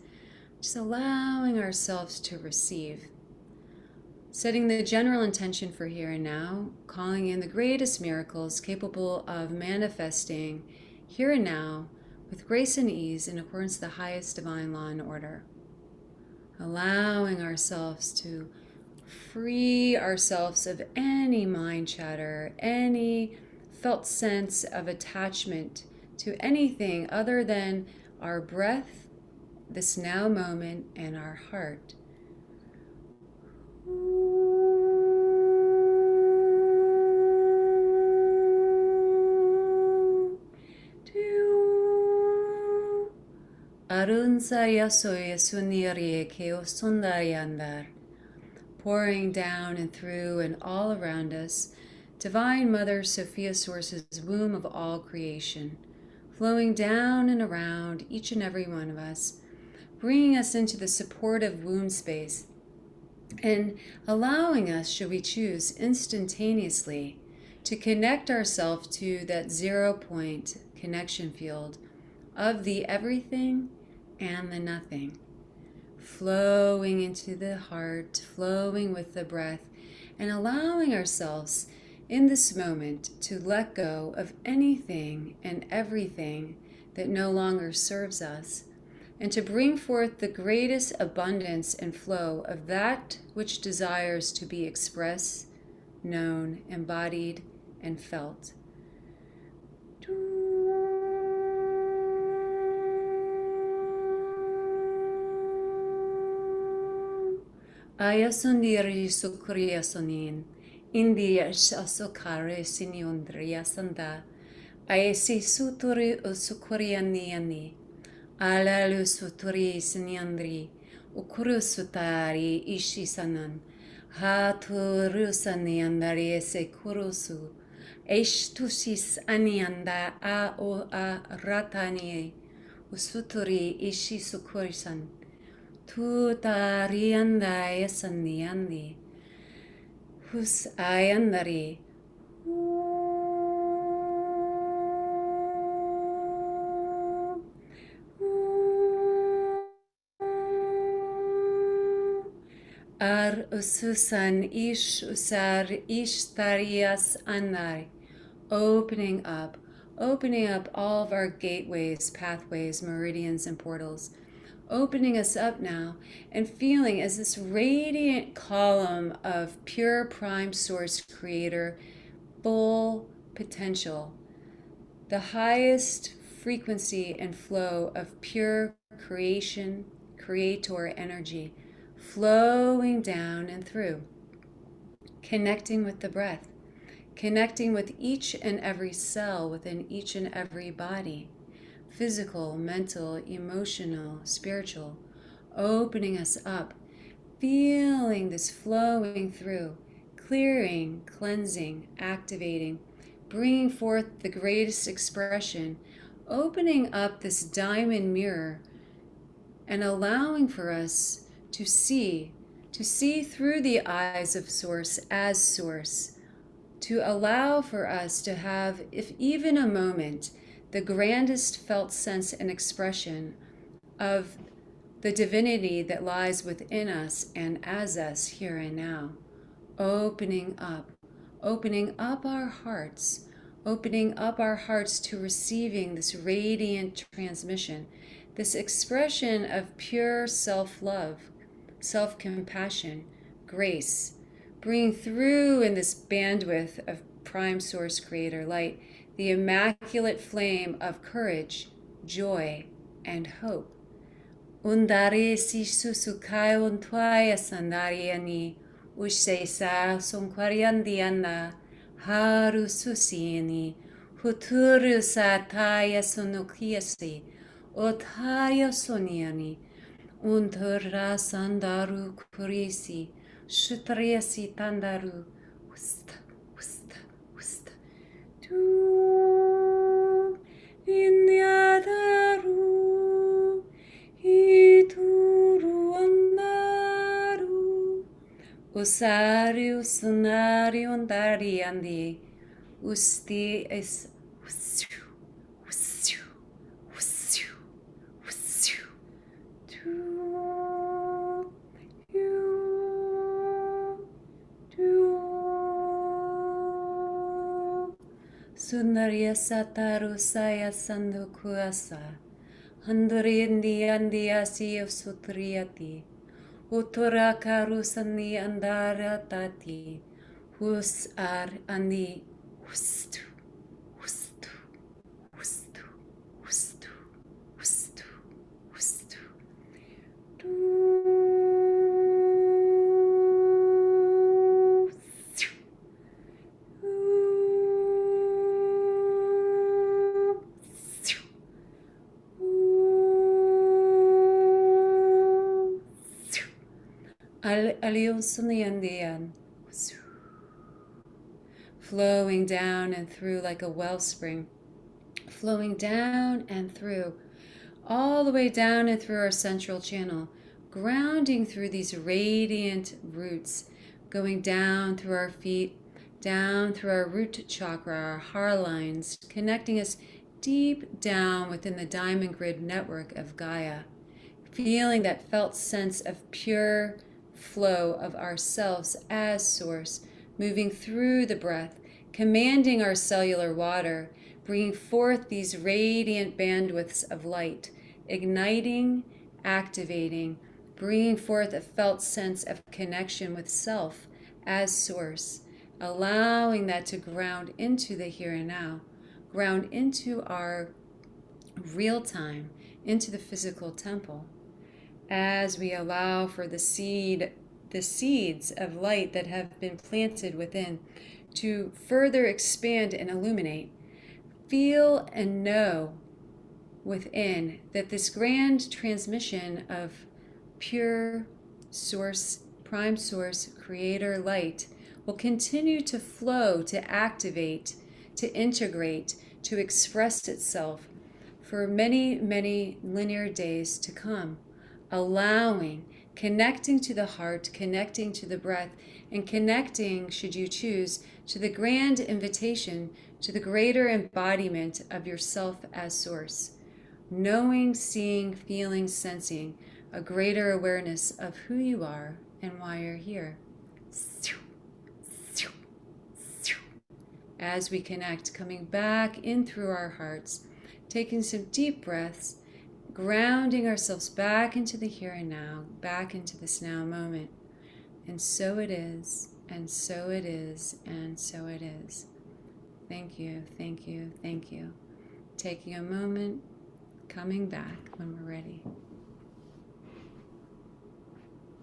just allowing ourselves to receive. Setting the general intention for here and now, calling in the greatest miracles capable of manifesting here and now with grace and ease in accordance to the highest divine law and order. Allowing ourselves to free ourselves of any mind chatter, any felt sense of attachment to anything other than our breath, this now moment, and our heart. Pouring down and through and all around us, Divine Mother Sophia Source's womb of all creation, flowing down and around each and every one of us, bringing us into the supportive womb space, and allowing us, should we choose, instantaneously to connect ourselves to that 0-point connection field of the everything and the nothing, flowing into the heart, flowing with the breath, and allowing ourselves in this moment to let go of anything and everything that no longer serves us, and to bring forth the greatest abundance and flow of that which desires to be expressed, known, embodied, and felt. Ayasundiri sukriya sonin, India sasukare siniondria sanda, Ayasi suturi usukuriani, Alalu suturi siniandri, Ukuru sutari ishisanan, Hathorusani andari sekurusu, Eshtusis anianda a o a ratani, Usuturi ishisukurisan, Tutarianda esaniandi, Hus ayandari. Ar ususan ish usar ishtarias anai. Opening up all of our gateways, pathways, meridians, and portals. Opening us up now and feeling as this radiant column of pure prime source creator, full potential, the highest frequency and flow of pure creation, creator energy, flowing down and through, connecting with the breath, connecting with each and every cell within each and every body, physical, mental, emotional, spiritual, opening us up, feeling this flowing through, clearing, cleansing, activating, bringing forth the greatest expression, opening up this diamond mirror and allowing for us to see through the eyes of Source as Source, to allow for us to have, if even a moment, the grandest felt sense and expression of the divinity that lies within us and as us here and now. Opening up our hearts to receiving this radiant transmission, this expression of pure self-love, self-compassion, grace, bringing through in this bandwidth of prime source creator light, the immaculate flame of courage, joy, and hope. Undari si susukai untuaya sandariani, ushe sa sonquariandiana, haru susiani, huturu sataya sonokiasi, otaya soniani, untura sandaru kurisi, shutriasi tandaru, usta, usta, usta, tu inyadaru, ituru andaru, usari usunari undari andi, usti es, usiu, usiu, usiu, usiu, tu, you, tu, sundaria sataru saya sandukuasa, handuri indi andi asi sutriati, utura karusani andara tati, hus ar andi, hustu, hustu, hustu, hustu, hustu, hustu, du, siu, siu, siu. Aliosuniandian, flowing down and through like a wellspring, flowing down and through, all the way down and through our central channel, grounding through these radiant roots, going down through our feet, down through our root chakra, our heart lines, connecting us deep down within the diamond grid network of Gaia, feeling that felt sense of pure flow of ourselves as source, moving through the breath, commanding our cellular water, bringing forth these radiant bandwidths of light, igniting, activating, bringing forth a felt sense of connection with self as source, allowing that to ground into the here and now, ground into our real time, into the physical temple, as we allow for the seeds of light that have been planted within to further expand and illuminate. Feel and know within that this grand transmission of pure source, prime source, creator light will continue to flow, to activate, to integrate, to express itself for many, many linear days to come, allowing, connecting to the heart, connecting to the breath, and connecting, should you choose, to the grand invitation to the greater embodiment of yourself as source. Knowing, seeing, feeling, sensing, a greater awareness of who you are and why you're here. As we connect, coming back in through our hearts, taking some deep breaths, grounding ourselves back into the here and now, back into this now moment. And so it is, and so it is, and so it is. Thank you, thank you, thank you. Taking a moment, coming back when we're ready.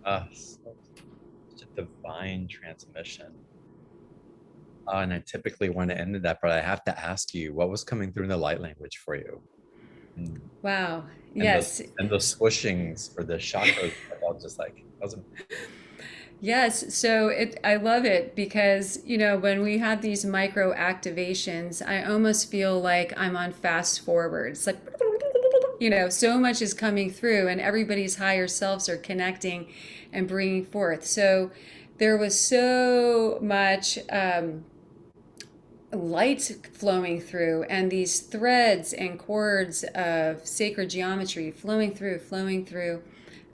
Such a divine transmission. And I typically want to end that, but I have to ask you, what was coming through in the light language for you? Wow. Yes. And the swooshings for the chakras, I was just like, wasn't. Yes, so I love it because, when we have these micro activations, I almost feel like I'm on fast forward. It's like, so much is coming through and everybody's higher selves are connecting and bringing forth. So there was so much light flowing through, and these threads and cords of sacred geometry flowing through,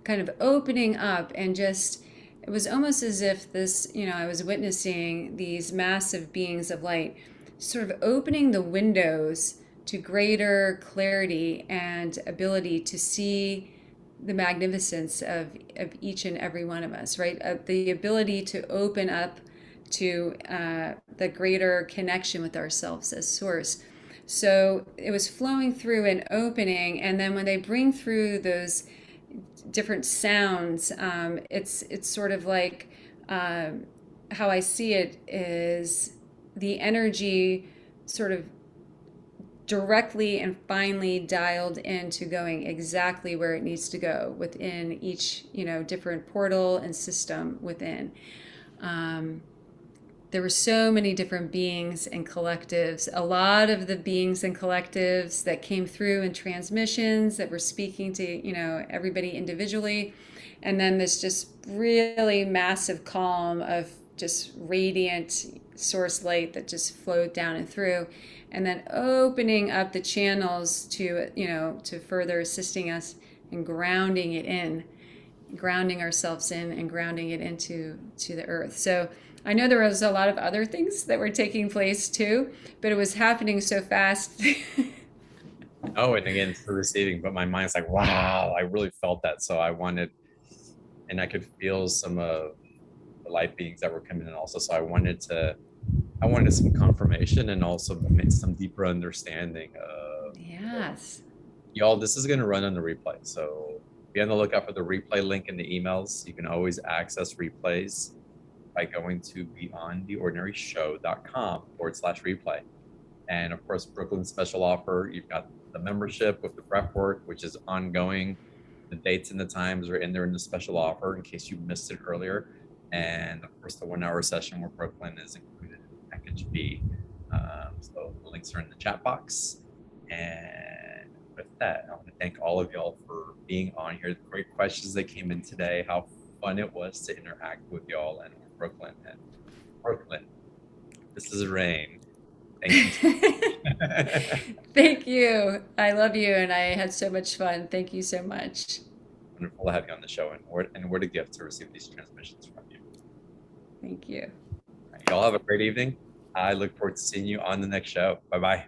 kind of opening up, and just, it was almost as if this, I was witnessing these massive beings of light sort of opening the windows to greater clarity and ability to see the magnificence of each and every one of us, right? The ability to open up to the greater connection with ourselves as source. So it was flowing through and opening, and then when they bring through those different sounds, it's sort of like how I see it is the energy sort of directly and finely dialed into going exactly where it needs to go within each, different portal and system within. There were so many different beings and collectives. A lot of the beings and collectives that came through in transmissions that were speaking to, everybody individually. And then this just really massive calm of just radiant source light that just flowed down and through. And then opening up the channels to further assisting us and grounding it in, grounding ourselves in and grounding it into the earth. So I know there was a lot of other things that were taking place too, but it was happening so fast. Oh, and again, it's the receiving, but my mind's like, wow, I really felt that. So I wanted, and I could feel some of the light beings that were coming in also. So I wanted some confirmation and also some deeper understanding of, Yes. y'all, this is going to run on the replay. So be on the lookout for the replay link in the emails. You can always access replays by going to beyondtheordinaryshow.com/replay. And of course, Brooklyn's special offer, you've got the membership with the prep work, which is ongoing. The dates and the times are in there in the special offer in case you missed it earlier. And of course, the 1 hour session with Brooklyn is included in package B. So the links are in the chat box. And with that, I want to thank all of y'all for being on here. The great questions that came in today, how fun it was to interact with y'all and Brooklyn. And Brooklyn, this is Rayne. Thank you. Thank you. I love you, and I had so much fun. Thank you so much. Wonderful to have you on the show, and what a gift to receive these transmissions from you. Thank you. Y'all have a great evening. I look forward to seeing you on the next show. Bye-bye.